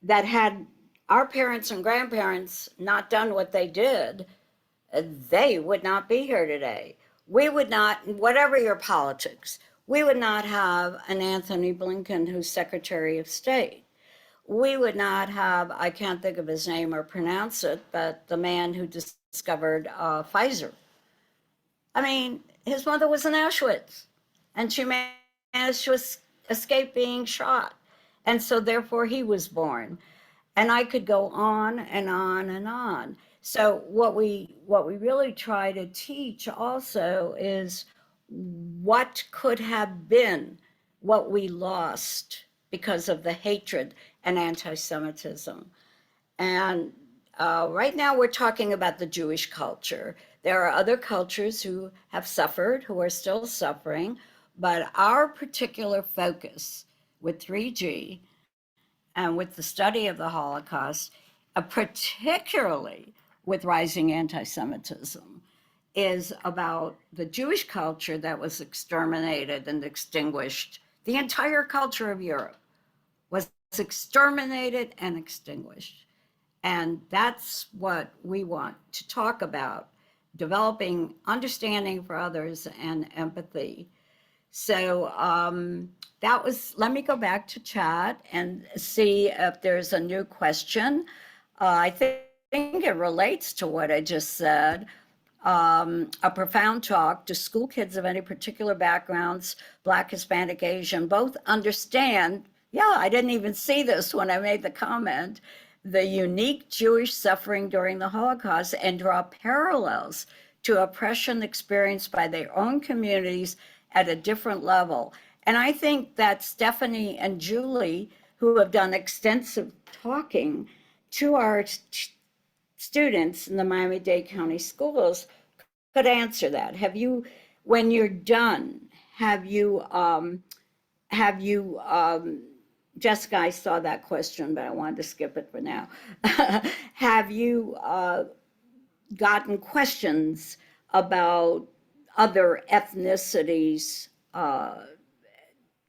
that had our parents and grandparents not done what they did, they would not be here today. We would not, whatever your politics, we would not have an Anthony Blinken who's Secretary of State. We would not have, I can't think of his name or pronounce it, but the man who discovered Pfizer. I mean, his mother was in Auschwitz, and she managed to escape being shot. And so therefore he was born. And I could go on and on and on. So what we really try to teach also is what could have been what we lost because of the hatred and anti-Semitism. And right now we're talking about the Jewish culture. There are other cultures who have suffered, who are still suffering, but our particular focus with 3G and with the study of the Holocaust, particularly with rising anti-Semitism, is about the Jewish culture that was exterminated and extinguished. The entire culture of Europe was exterminated and extinguished. And that's what we want to talk about, developing understanding for others and empathy. So let me go back to chat and see if there's a new question. I think it relates to what I just said. A profound talk. Do school kids of any particular backgrounds, Black, Hispanic, Asian, both understand? Yeah, I didn't even see this when I made the comment. The unique Jewish suffering during the Holocaust, and draw parallels to oppression experienced by their own communities at a different level. And I think that Stephanie and Julie, who have done extensive talking to our students in the Miami-Dade County schools could answer that. Have you, when you're done, have you, Jessica, I saw that question, but I wanted to skip it for now. Have you gotten questions about other ethnicities?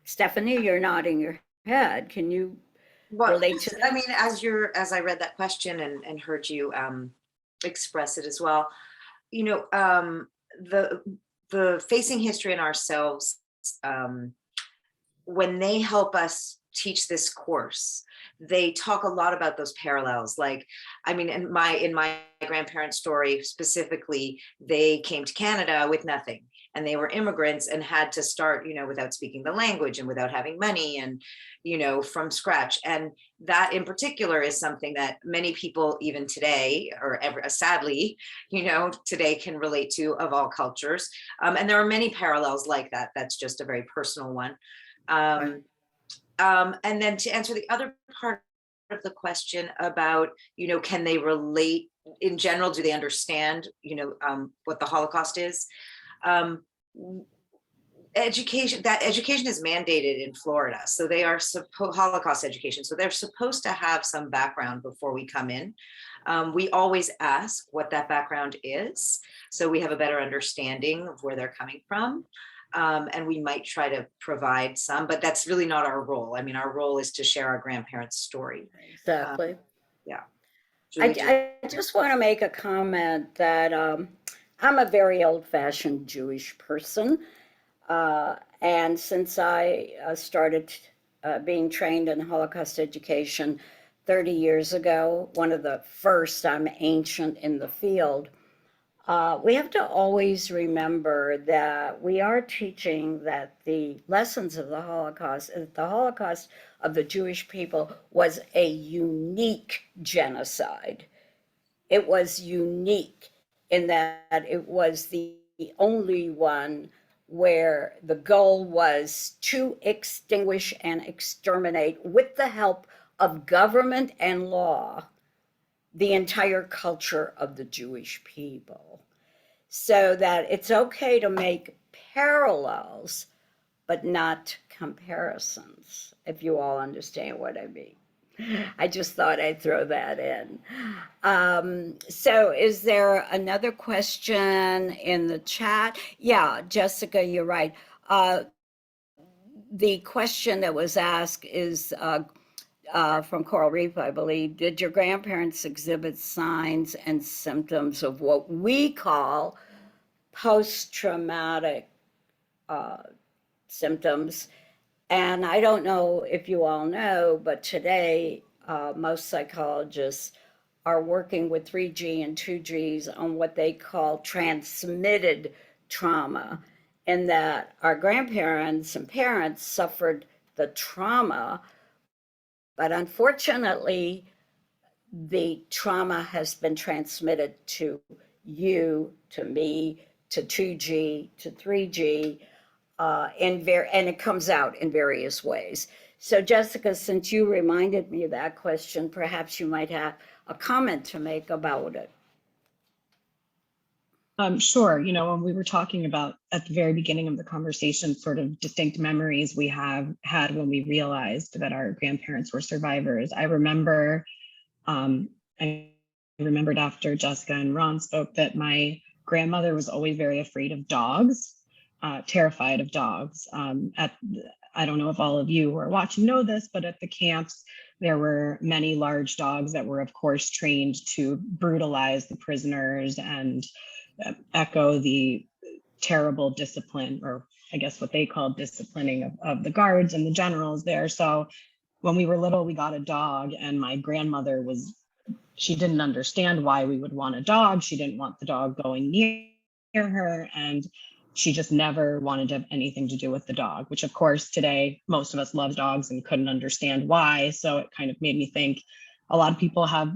Stephanie, you're nodding your head. Can you relate to that? I mean, as I read that question and heard you express it as well, you know, the Facing History and Ourselves, when they help us teach this course, they talk a lot about those parallels. Like, I mean, in my grandparents' story specifically, they came to Canada with nothing, and they were immigrants and had to start, you know, without speaking the language and without having money, and, you know, from scratch. And that in particular is something that many people even today, or sadly, you know, today can relate to, of all cultures. And there are many parallels like that. That's just a very personal one. And then to answer the other part of the question about, you know, can they relate in general? Do they understand, you know, what the Holocaust is? Education is mandated in Florida. So they are Holocaust education. So they're supposed to have some background before we come in. We always ask what that background is, so we have a better understanding of where they're coming from. And we might try to provide some, but that's really not our role. I mean, our role is to share our grandparents' story. Exactly. Yeah. I just want to make a comment that I'm a very old-fashioned Jewish person. And since I started being trained in Holocaust education 30 years ago, one of the first, I'm ancient in the field, we have to always remember that we are teaching that the lessons of the Holocaust of the Jewish people was a unique genocide. It was unique in that it was the only one where the goal was to extinguish and exterminate, with the help of government and law, the entire culture of the Jewish people. So that it's okay to make parallels, but not comparisons, if you all understand what I mean. I just thought I'd throw that in. So is there another question in the chat? Yeah, Jessica, you're right. The question that was asked is from Coral Reef, I believe. Did your grandparents exhibit signs and symptoms of what we call post-traumatic symptoms? And I don't know if you all know, but today most psychologists are working with 3G and 2Gs on what they call transmitted trauma, in that our grandparents and parents suffered the trauma, but unfortunately, the trauma has been transmitted to you, to me, to 2G, to 3G, and it comes out in various ways. So Jessica, since you reminded me of that question, perhaps you might have a comment to make about it. Sure. You know, when we were talking about at the very beginning of the conversation, sort of distinct memories we have had when we realized that our grandparents were survivors. I remembered after Jessica and Ron spoke that my grandmother was always very afraid of dogs, terrified of dogs. I don't know if all of you who are watching know this, but at the camps, there were many large dogs that were, of course, trained to brutalize the prisoners and echo the terrible discipline, or I guess what they called disciplining of the guards and the generals there. So when we were little, we got a dog, and my grandmother she didn't understand why we would want a dog. She didn't want the dog going near her, and she just never wanted to have anything to do with the dog, which of course today, most of us love dogs and couldn't understand why. So it kind of made me think a lot of people have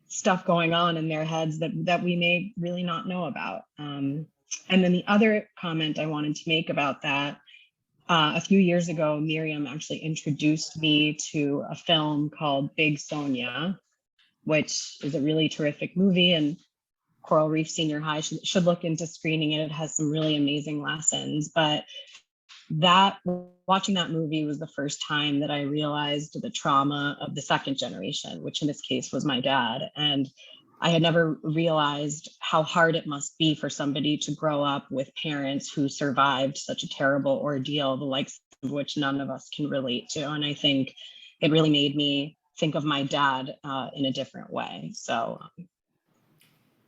stuff going on in their heads that we may really not know about. And then the other comment I wanted to make about that, a few years ago, Miriam actually introduced me to a film called Big Sonia. which is a really terrific movie, and Coral Reef Senior High should look into screening it. It has some really amazing lessons. But watching that movie was the first time that I realized the trauma of the second generation, which in this case was my dad. And I had never realized how hard it must be for somebody to grow up with parents who survived such a terrible ordeal, the likes of which none of us can relate to. And I think it really made me think of my dad in a different way. So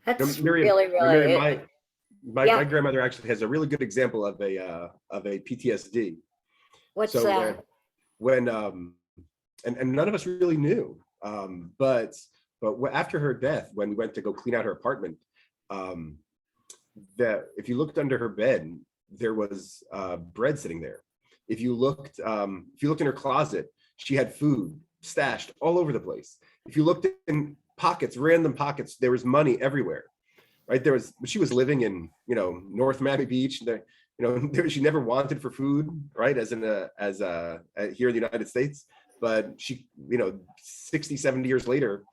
That's Miriam, really, Miriam, my yeah. grandmother actually has a really good example of a PTSD. What's So that? when and none of us really knew, but after her death, when we went to go clean out her apartment, that if you looked under her bed, there was bread sitting there. If you looked in her closet, she had food stashed all over the place. If you looked in pockets, random pockets, there was money everywhere. Right, she was living in, North Miami Beach. She never wanted for food, right, as here in the United States. But she, 60, 70 years later,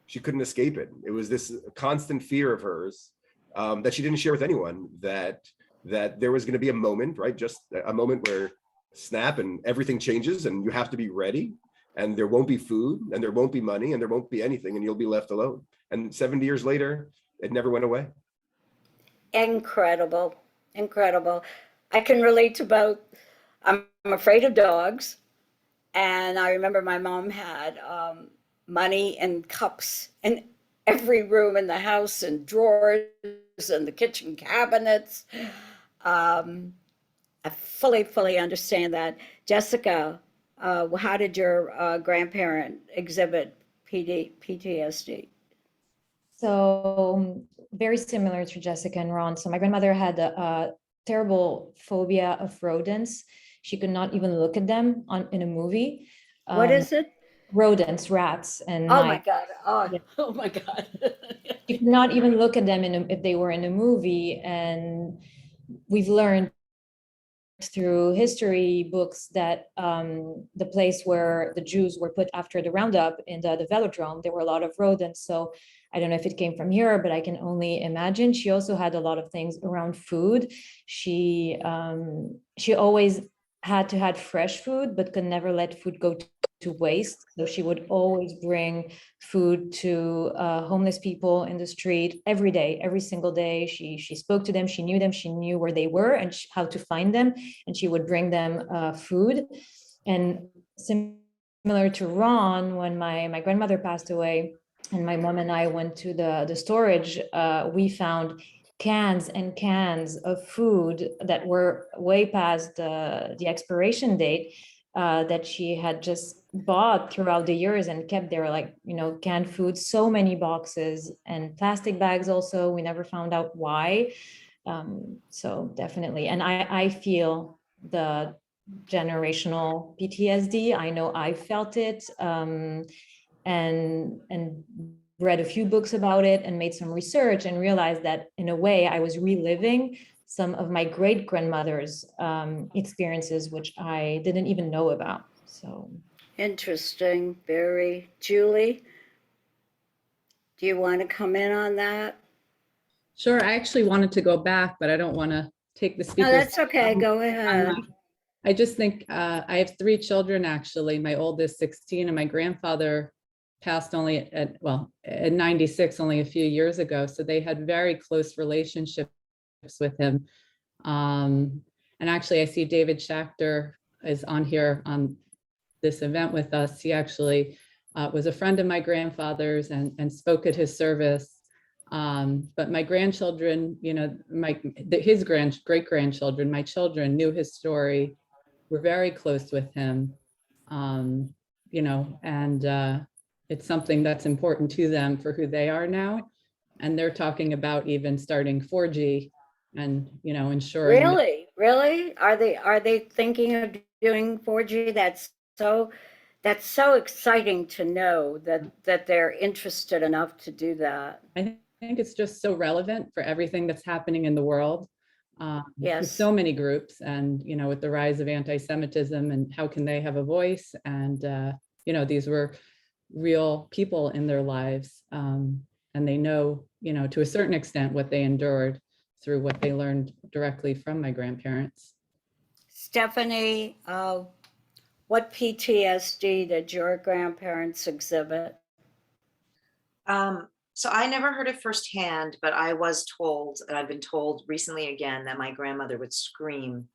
she couldn't escape it. It was this constant fear of hers that she didn't share with anyone, that there was going to be a moment, right, just a moment where snap and everything changes and you have to be ready, and there won't be food and there won't be money and there won't be anything and you'll be left alone. And 70 years later, it never went away. Incredible. Incredible. I can relate to both. I'm afraid of dogs. And I remember my mom had money in cups in every room in the house, and drawers and the kitchen cabinets. I fully understand that. Jessica, how did your grandparent exhibit PTSD? So very similar to Jessica and Ron. So my grandmother had a terrible phobia of rodents. She could not even look at them in a movie. What is it? Rodents, rats, and oh my God! Yeah. Oh my God! She could not even look at them if they were in a movie. And we've learned through history books that the place where the Jews were put after the roundup in the velodrome, there were a lot of rodents. So I don't know if it came from here, but I can only imagine. She also had a lot of things around food. She always had to have fresh food, but could never let food go to waste. So she would always bring food to homeless people in the street every day, every single day. She spoke to them, she knew them, she knew where they were and how to find them, and she would bring them food. And similar to Ron, when my grandmother passed away and my mom and I went to the storage, we found cans and cans of food that were way past the expiration date, that she had just bought throughout the years and kept there, like, canned food, so many boxes, and plastic bags also. We never found out why. So definitely. And I feel the generational PTSD. I know I felt it, and read a few books about it and made some research and realized that in a way I was reliving some of my great grandmother's experiences, which I didn't even know about. So interesting, very. Julie, do you want to come in on that? Sure. I actually wanted to go back, but I don't want to take the speaker. No, that's okay. Go ahead. I just think I have 3 children, actually. My oldest 16, and my grandfather passed only at 96, only a few years ago. So they had very close relationships with him. And actually, I see David Schachter is on here on this event with us. He actually was a friend of my grandfather's and spoke at his service. But my grandchildren, his great-grandchildren, my children knew his story, were very close with him, and it's something that's important to them for who they are now. And they're talking about even starting 4G and, ensuring. Really? Are they thinking of doing 4G? That's so exciting to know that they're interested enough to do that. I think it's just so relevant for everything that's happening in the world. Yes. With so many groups, and with the rise of anti-Semitism, and how can they have a voice? And these were real people in their lives. And they know, to a certain extent what they endured through what they learned directly from my grandparents. Stephanie, what PTSD did your grandparents exhibit? So I never heard it firsthand, but I was told, and I've been told recently again, that my grandmother would scream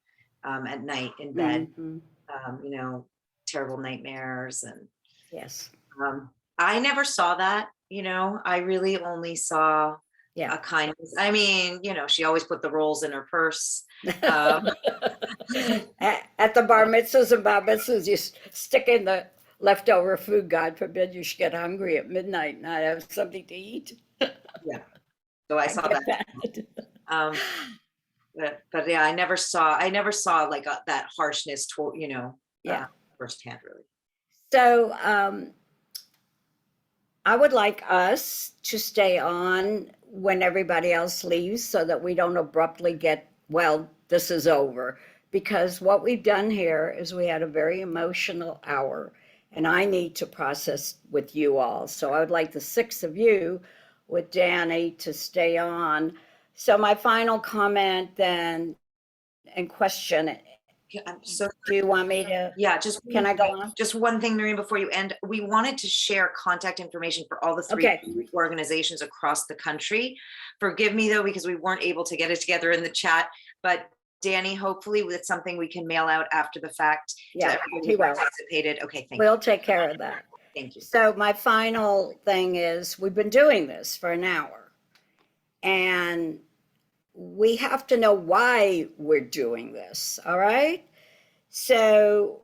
at night in bed, Mhm. Terrible nightmares. And Yes. I never saw that, I really only saw Yeah. a kindness. I mean, she always put the rolls in her purse. Um, At the bar mitzvahs and bar mitzvahs, you stick in the leftover food. God forbid you should get hungry at midnight and not have something to eat. yeah, so I saw get that. But yeah, I never saw like that harshness toward, Yeah. firsthand, really. So I would like us to stay on when everybody else leaves so that we don't abruptly get, well, this is over. Because what we've done here is we had a very emotional hour, and I need to process with you all. So I would like the 6 of you with Danny to stay on. So my final comment then and question, So do you want me to? yeah, Can I go on? Just one thing, Miriam, before you end, we wanted to share contact information for all the 3 Okay. organizations across the country. Forgive me though, because we weren't able to get it together in the chat, but Danny, hopefully with something we can mail out after the fact. Yeah, he will. Participated. Okay, thank We'll take care of that. Thank you. So my final thing is, we've been doing this for an hour, and we have to know why we're doing this, all right? So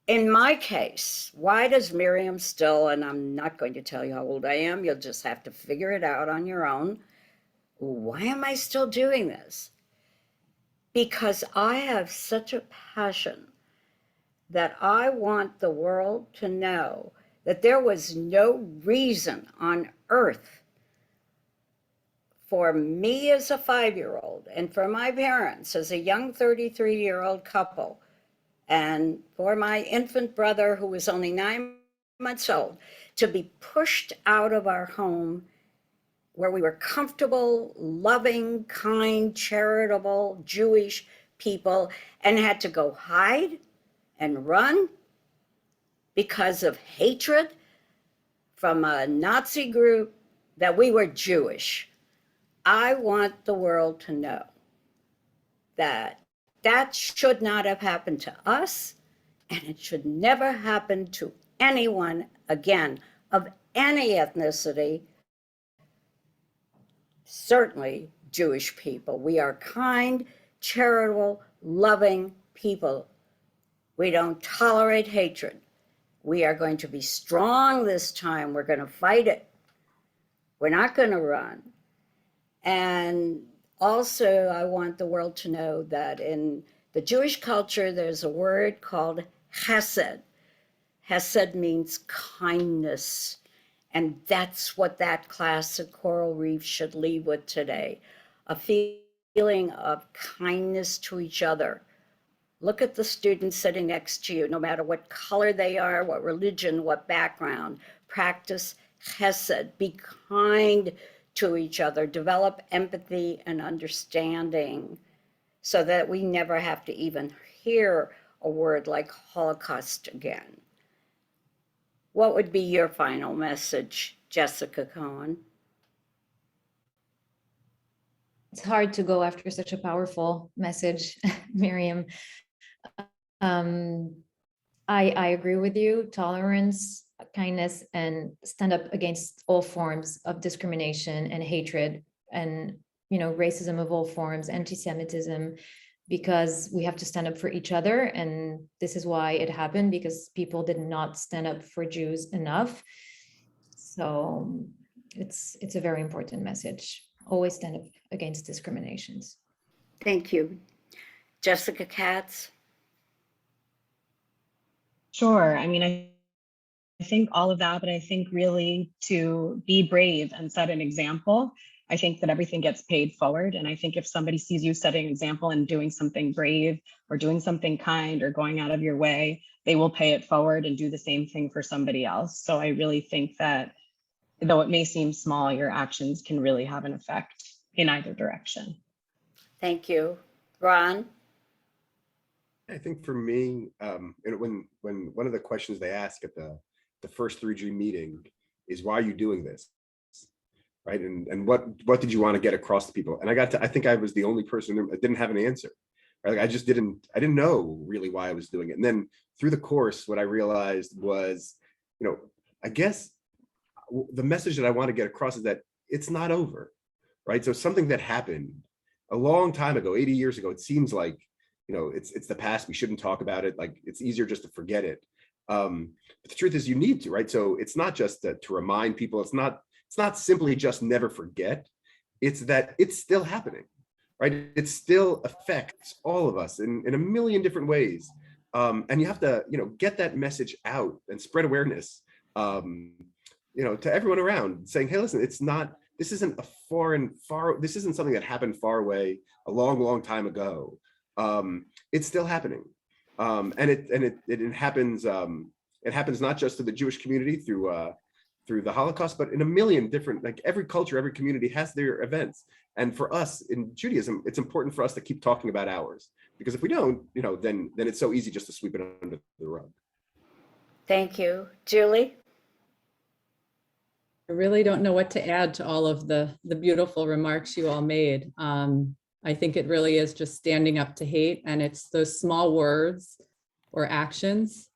in my case, why does Miriam still, and I'm not going to tell you how old I am, you'll just have to figure it out on your own. Why am I still doing this? Because I have such a passion that I want the world to know that there was no reason on earth for me as a 5-year-old and for my parents as a young 33-year-old couple and for my infant brother who was only 9 months old to be pushed out of our home where we were comfortable, loving, kind, charitable, Jewish people, and had to go hide and run because of hatred from a Nazi group that we were Jewish. I want the world to know that that should not have happened to us, and it should never happen to anyone again of any ethnicity, certainly Jewish people. We are kind, charitable, loving people. We don't tolerate hatred. We are going to be strong this time. We're going to fight it. We're not going to run. And also, I want the world to know that in the Jewish culture, there's a word called chesed. Chesed means kindness. And that's what that class at Coral Reef should leave with today. A feeling of kindness to each other. Look at the students sitting next to you, no matter what color they are, what religion, what background. Practice chesed. Be kind to each other. Develop empathy and understanding so that we never have to even hear a word like Holocaust again. What would be your final message, Jessica Cohen? It's hard to go after such a powerful message, Miriam. I agree with you. Tolerance, kindness, and stand up against all forms of discrimination and hatred and, racism of all forms, anti-Semitism, because we have to stand up for each other. And this is why it happened, because people did not stand up for Jews enough. So it's a very important message. Always stand up against discriminations. Thank you. Jessica Katz? Sure. I mean, I think all of that, but I think really to be brave and set an example. I think that everything gets paid forward. And I think if somebody sees you setting an example and doing something brave or doing something kind or going out of your way, they will pay it forward and do the same thing for somebody else. So I really think that though it may seem small, your actions can really have an effect in either direction. Thank you. Ron? I think for me, when one of the questions they ask at the first 3G meeting is, why are you doing this? Right. And what did you want to get across to people? And I think I was the only person that didn't have an answer. Right? Like I didn't know really why I was doing it. And then through the course, what I realized was, I guess the message that I want to get across is that it's not over. Right. So something that happened a long time ago, 80 years ago, it seems like, it's the past. We shouldn't talk about it. Like, it's easier just to forget it. But the truth is, you need to, right? So it's not just to remind people. It's not simply just never forget. It's that it's still happening, right? It still affects all of us in a million different ways. And you have to, get that message out and spread awareness, to everyone around, saying, hey, listen, this isn't this isn't something that happened far away a long, long time ago. It's still happening. And it happens. It happens not just to the Jewish community through the Holocaust, but in a million different, like every culture, every community has their events. And for us in Judaism, it's important for us to keep talking about ours, because if we don't, then it's so easy just to sweep it under the rug. Thank you. Julie? I really don't know what to add to all of the beautiful remarks you all made. I think it really is just standing up to hate, and it's those small words or actions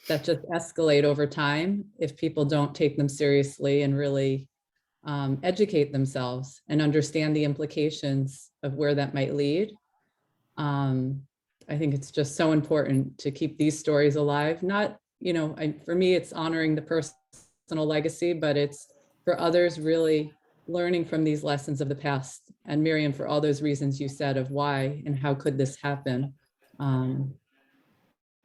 that just escalate over time if people don't take them seriously and really educate themselves and understand the implications of where that might lead. I think it's just so important to keep these stories alive. Not, for me, it's honoring the personal legacy, but it's for others really learning from these lessons of the past. And Miriam, for all those reasons you said of why and how could this happen.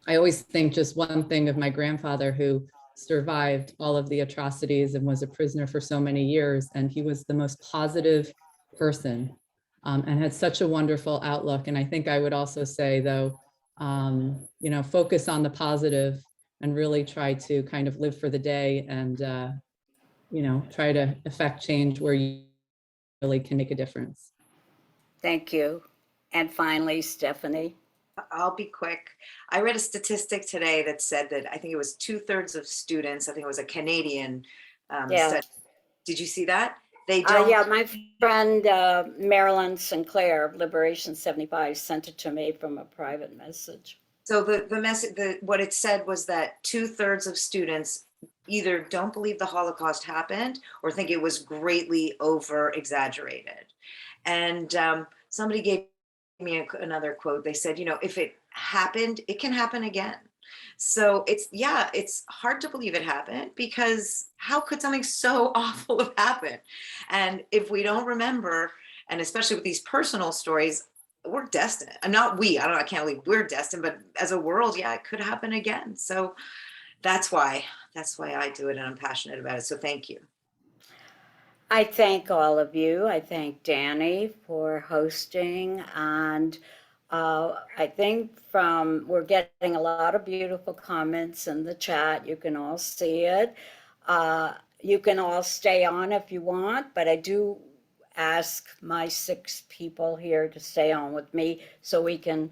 I always think just one thing of my grandfather, who survived all of the atrocities and was a prisoner for so many years. And he was the most positive person and had such a wonderful outlook. And I think I would also say, though, focus on the positive and really try to kind of live for the day and, try to affect change where you really can make a difference. Thank you. And finally, Stephanie. I'll be quick. I read a statistic today that said that I think it was 2/3 of students, I think it was a Canadian study. Did you see that? They don't. Yeah, my friend Marilyn Sinclair of Liberation 75 sent it to me from a private message. So the message, what it said was that 2/3 of students either don't believe the Holocaust happened or think it was greatly over exaggerated. And somebody gave me another quote. They said, if it happened, it can happen again. So it's hard to believe it happened, because how could something so awful have happened? And if we don't remember, and especially with these personal stories, we're destined. And not we, I can't believe we're destined, but as a world, it could happen again. So that's why I do it, and I'm passionate about it. So thank you. I thank all of you. I thank Danny for hosting, and I think we're getting a lot of beautiful comments in the chat. You can all see it. You can all stay on if you want, but I do ask my 6 people here to stay on with me so we can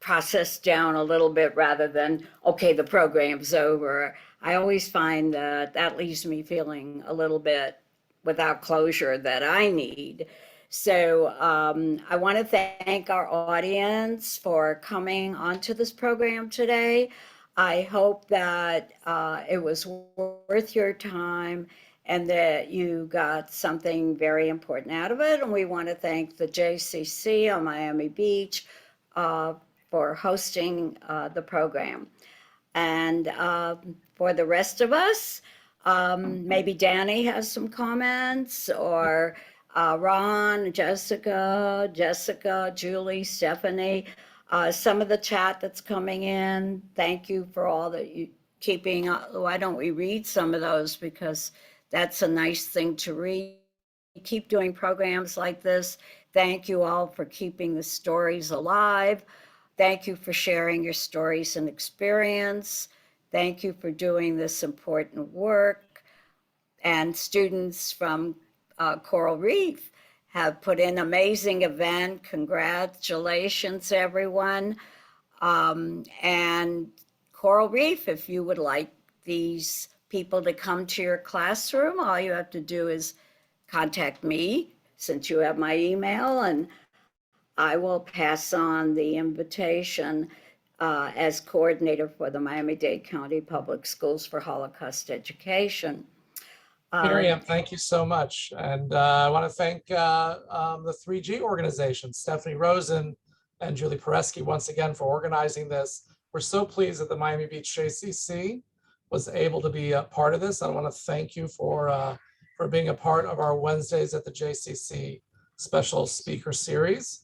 process down a little bit rather than, okay, the program's over. I always find that leaves me feeling a little bit without closure that I need. So I want to thank our audience for coming onto this program today. I hope that it was worth your time and that you got something very important out of it. And we want to thank the JCC on Miami Beach for hosting the program. And for the rest of us, maybe Danny has some comments, or Ron, Jessica, Julie, Stephanie, some of the chat that's coming in. Thank you for all that you keeping. Why don't we read some of those, because that's a nice thing to read. keep doing programs like this. Thank you all for keeping the stories alive. Thank you for sharing your stories and experience. Thank you for doing this important work. And students from Coral Reef have put in an amazing event. Congratulations, everyone. And Coral Reef, if you would like these people to come to your classroom, all you have to do is contact me, since you have my email, and I will pass on the invitation as coordinator for the Miami-Dade County Public Schools for Holocaust Education. Miriam, thank you so much. And I want to thank the 3G organization, Stephanie Rosen and Julie Pereski, once again for organizing this. We're so pleased that the Miami Beach JCC was able to be a part of this. I want to thank you for being a part of our Wednesdays at the JCC special speaker series.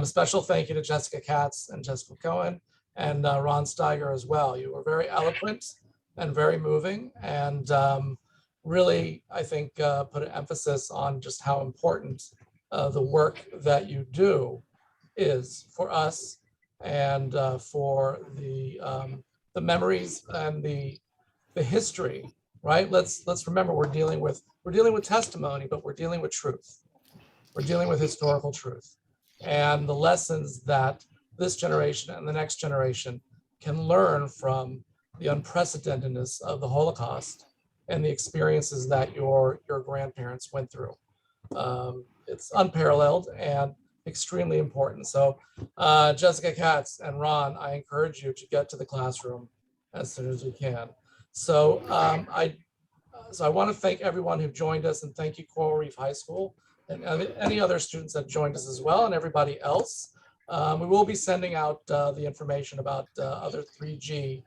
Special thank you to Jessica Katz and Jessica Cohen and Ron Steiger as well. You were very eloquent and very moving, and really, I think, put an emphasis on just how important the work that you do is for us and for the memories and the history, right? Let's remember we're dealing with testimony, but we're dealing with truth. We're dealing with historical truth and the lessons that this generation and the next generation can learn from the unprecedentedness of the Holocaust and the experiences that your grandparents went through. It's unparalleled and extremely important. So Jessica Katz and Ron, I encourage you to get to the classroom as soon as you can. So I want to thank everyone who joined us, and thank you Coral Reef High School and any other students that joined us as well, and everybody else. We will be sending out the information about other 3G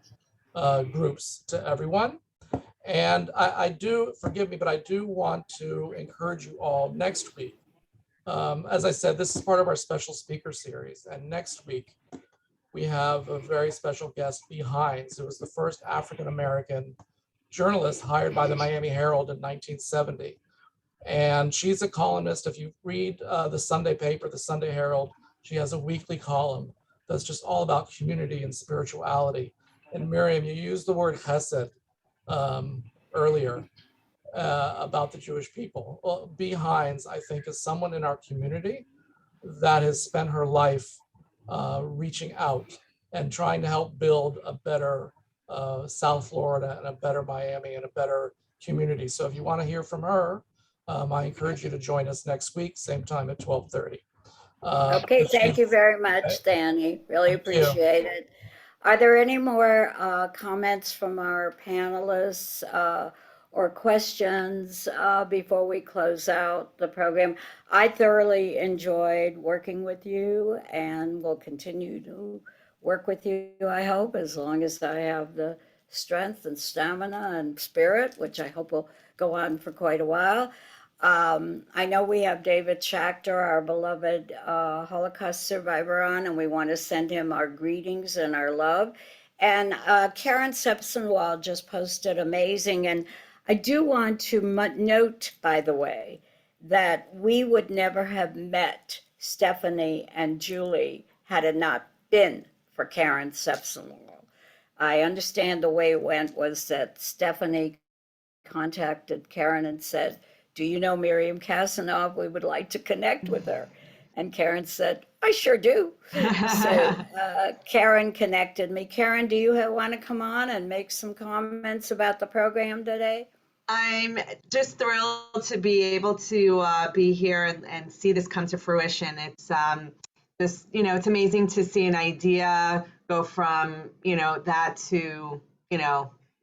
groups to everyone. And I do, forgive me, but I do want to encourage you all next week. As I said, this is part of our special speaker series. And next week, we have a very special guest, Bea Hines, who was the first African-American journalist hired by the Miami Herald in 1970. And she's a columnist. If you read the Sunday paper, the Sunday Herald, she has a weekly column that's just all about community and spirituality. And Miriam, you used the word chesed earlier about the Jewish people. Well, Bea Hines, I think, is someone in our community that has spent her life reaching out and trying to help build a better South Florida and a better Miami and a better community. So if you want to hear from her, I encourage you to join us next week, same time at 12:30. Okay, thank you very much, Danny. Really appreciate it. Are there any more comments from our panelists or questions before we close out the program? I thoroughly enjoyed working with you and will continue to work with you, I hope, as long as I have the strength and stamina and spirit, which I hope will go on for quite a while. I know we have David Schachter, our beloved Holocaust survivor, on, and we want to send him our greetings and our love. And Karen Sepsenwald just posted amazing. And I do want to note, by the way, that we would never have met Stephanie and Julie had it not been for Karen Sepsenwald. I understand the way it went was that Stephanie contacted Karen and said, "Do you know Miriam Kleinkazanov? We would like to connect with her." And Karen said, "I sure do." So Karen connected me. Karen, do you want to come on and make some comments about the program today? I'm just thrilled to be able to be here and see this come to fruition. It's just, it's amazing to see an idea go from, that to,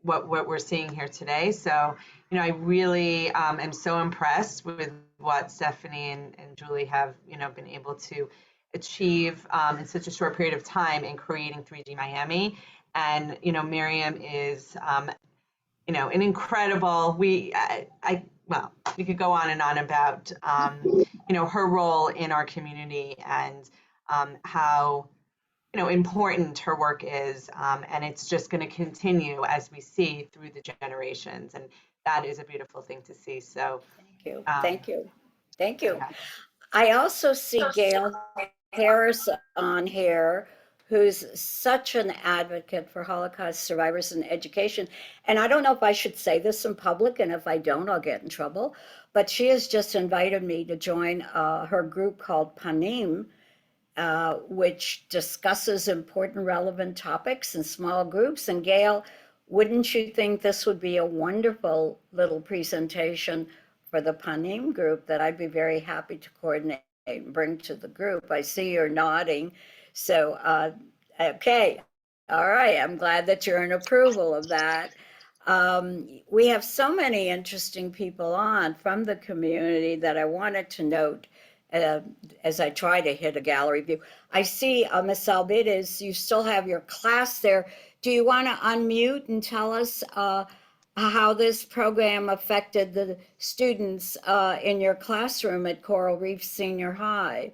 what we're seeing here today. So, I really am so impressed with what Stephanie and Julie have, been able to achieve in such a short period of time in creating 3G Miami. And, Miriam is, an incredible, we could go on and on about, her role in our community and how, important her work is. And it's just going to continue as we see through the generations. And that is a beautiful thing to see. So you. Um, Thank you. Thank you. yeah. I also see Gail Harris on here, who's such an advocate for Holocaust survivors and education. And I don't know if I should say this in public, and if I don't, I'll get in trouble. But she has just invited me to join her group called Panim, which discusses important, relevant topics in small groups. And Gail, wouldn't you think this would be a wonderful little presentation for the Panim group that I'd be very happy to coordinate and bring to the group? I see you're nodding. So, okay. All right. I'm glad that you're in approval of that. We have so many interesting people on from the community that I wanted to note as I try to hit a gallery view. I see, Ms. Albides, you still have your class there. Do you want to unmute and tell us how this program affected the students in your classroom at Coral Reef Senior High?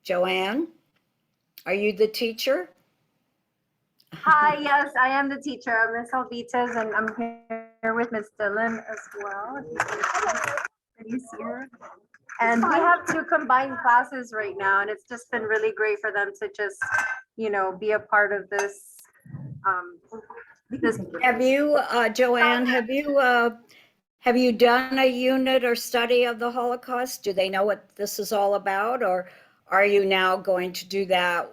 Joanne, are you the teacher? Hi, yes, I am the teacher. I'm Ms. Albites, and I'm here with Ms. Dillon as well. Can you see her? And we have two combined classes right now, and it's just been really great for them to just, you know, be a part of this. Have you, Joanne, have you done a unit or study of the Holocaust? Do they know what this is all about, or are you now going to do that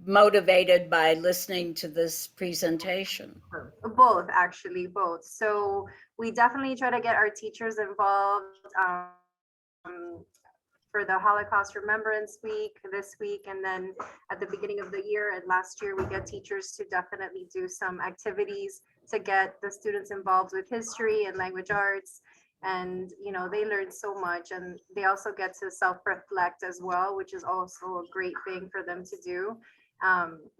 motivated by listening to this presentation? Both, actually, both. So we definitely try to get our teachers involved for the Holocaust Remembrance Week this week, and then at the beginning of the year and last year, we get teachers to definitely do some activities to get the students involved with history and language arts. And, you know, they learn so much, and they also get to self-reflect as well, which is also a great thing for them to do.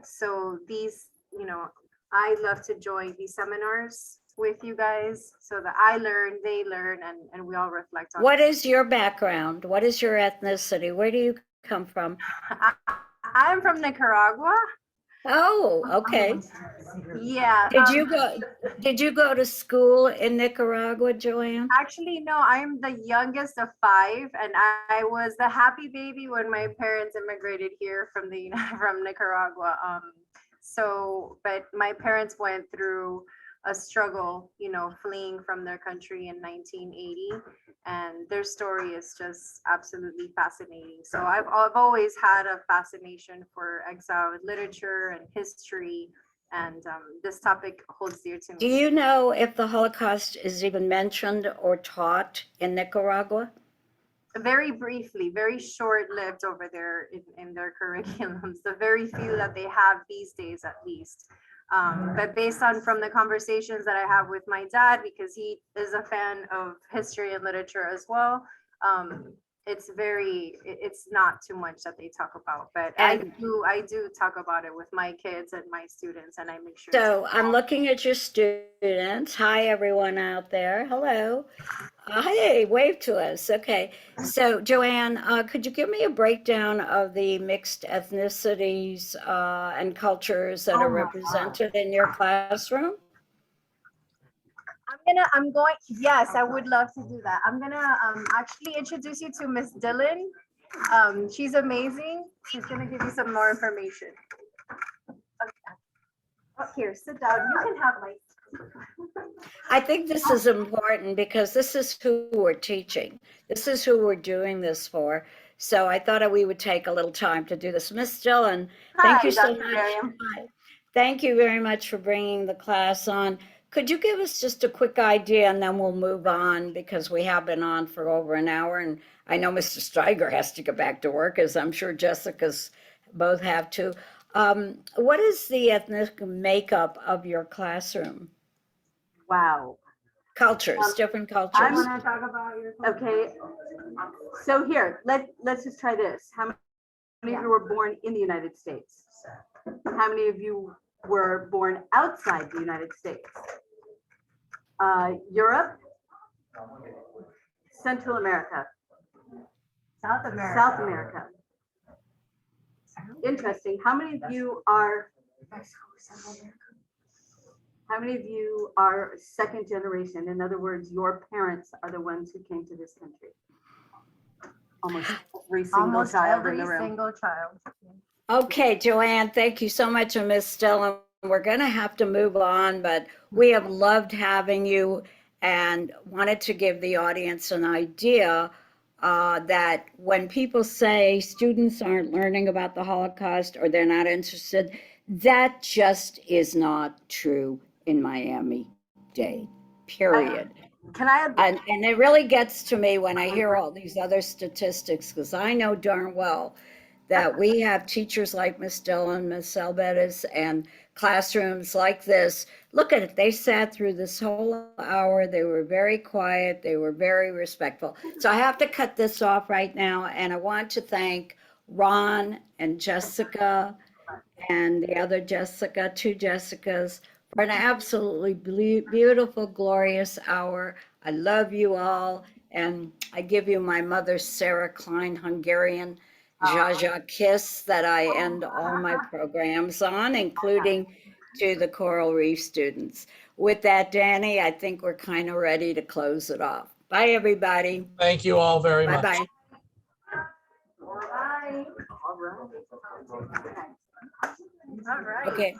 So these, you know, I love to join these seminars with you guys so that I learn, they learn, and we all reflect on What is your background? What is your ethnicity? Where do you come from? I'm from Nicaragua. Oh, okay. Yeah. Did you go to school in Nicaragua, Joanne? Actually, no, I'm the youngest of 5, and I was the happy baby when my parents immigrated here from from Nicaragua. But my parents went through a struggle, you know, fleeing from their country in 1980, and their story is just absolutely fascinating. So I've always had a fascination for exile literature and history, and this topic holds dear to me. Do you know if the Holocaust is even mentioned or taught in Nicaragua? Very briefly, very short-lived over there in their curriculums, the very few that they have these days at least. But based on from the conversations that I have with my dad, because he is a fan of history and literature as well, it's not too much that they talk about, but I do talk about it with my kids and my students, and I make sure. So I'm looking at your students. Hi, everyone out there. Hello. Hey, wave to us. Okay. So Joanne, could you give me a breakdown of the mixed ethnicities and cultures that are represented in your classroom? Yes, I would love to do that. I'm gonna actually introduce you to Miss Dillon. She's amazing. She's gonna give you some more information. Okay. Oh, here, sit down. You can have my. I think this is important because this is who we're teaching. This is who we're doing this for. So I thought we would take a little time to do this. Miss Dillon, thank you so much. Hi. Thank you very much for bringing the class on. Could you give us just a quick idea, and then we'll move on, because we have been on for over an hour, and I know Mr. Steiger has to get back to work, as I'm sure Jessica's both have to. What is the ethnic makeup of your classroom? Wow. Cultures, different cultures. I want to talk about your culture. Okay. So here, let's just try this. How many of you were born in the United States? How many of you were born outside the United States? Europe, Central America, South America. Interesting. How many of you are How many of you are second generation? In other words, your parents are the ones who came to this country? Almost every single child in the room. Single child. Okay, Joanne, thank you so much, and Miss Stella. We're going to have to move on, but we have loved having you and wanted to give the audience an idea that when people say students aren't learning about the Holocaust or they're not interested, that just is not true in Miami-Dade, period. Can I add? And it really gets to me when I hear all these other statistics, because I know darn well that we have teachers like Miss Dillon, Miss Albetis, and classrooms like this. Look at it. They sat through this whole hour. They were very quiet. They were very respectful. So I have to cut this off right now. And I want to thank Ron and Jessica and the other Jessica, two Jessicas, for an absolutely beautiful, glorious hour. I love you all. And I give you my mother's Sarah Klein Hungarian Jaja kiss that I end all my programs on, including to the Coral Reef students. With that, Danny, I think we're kind of ready to close it off. Bye, everybody. Thank you all very much. Bye-bye. All right. All right. Okay.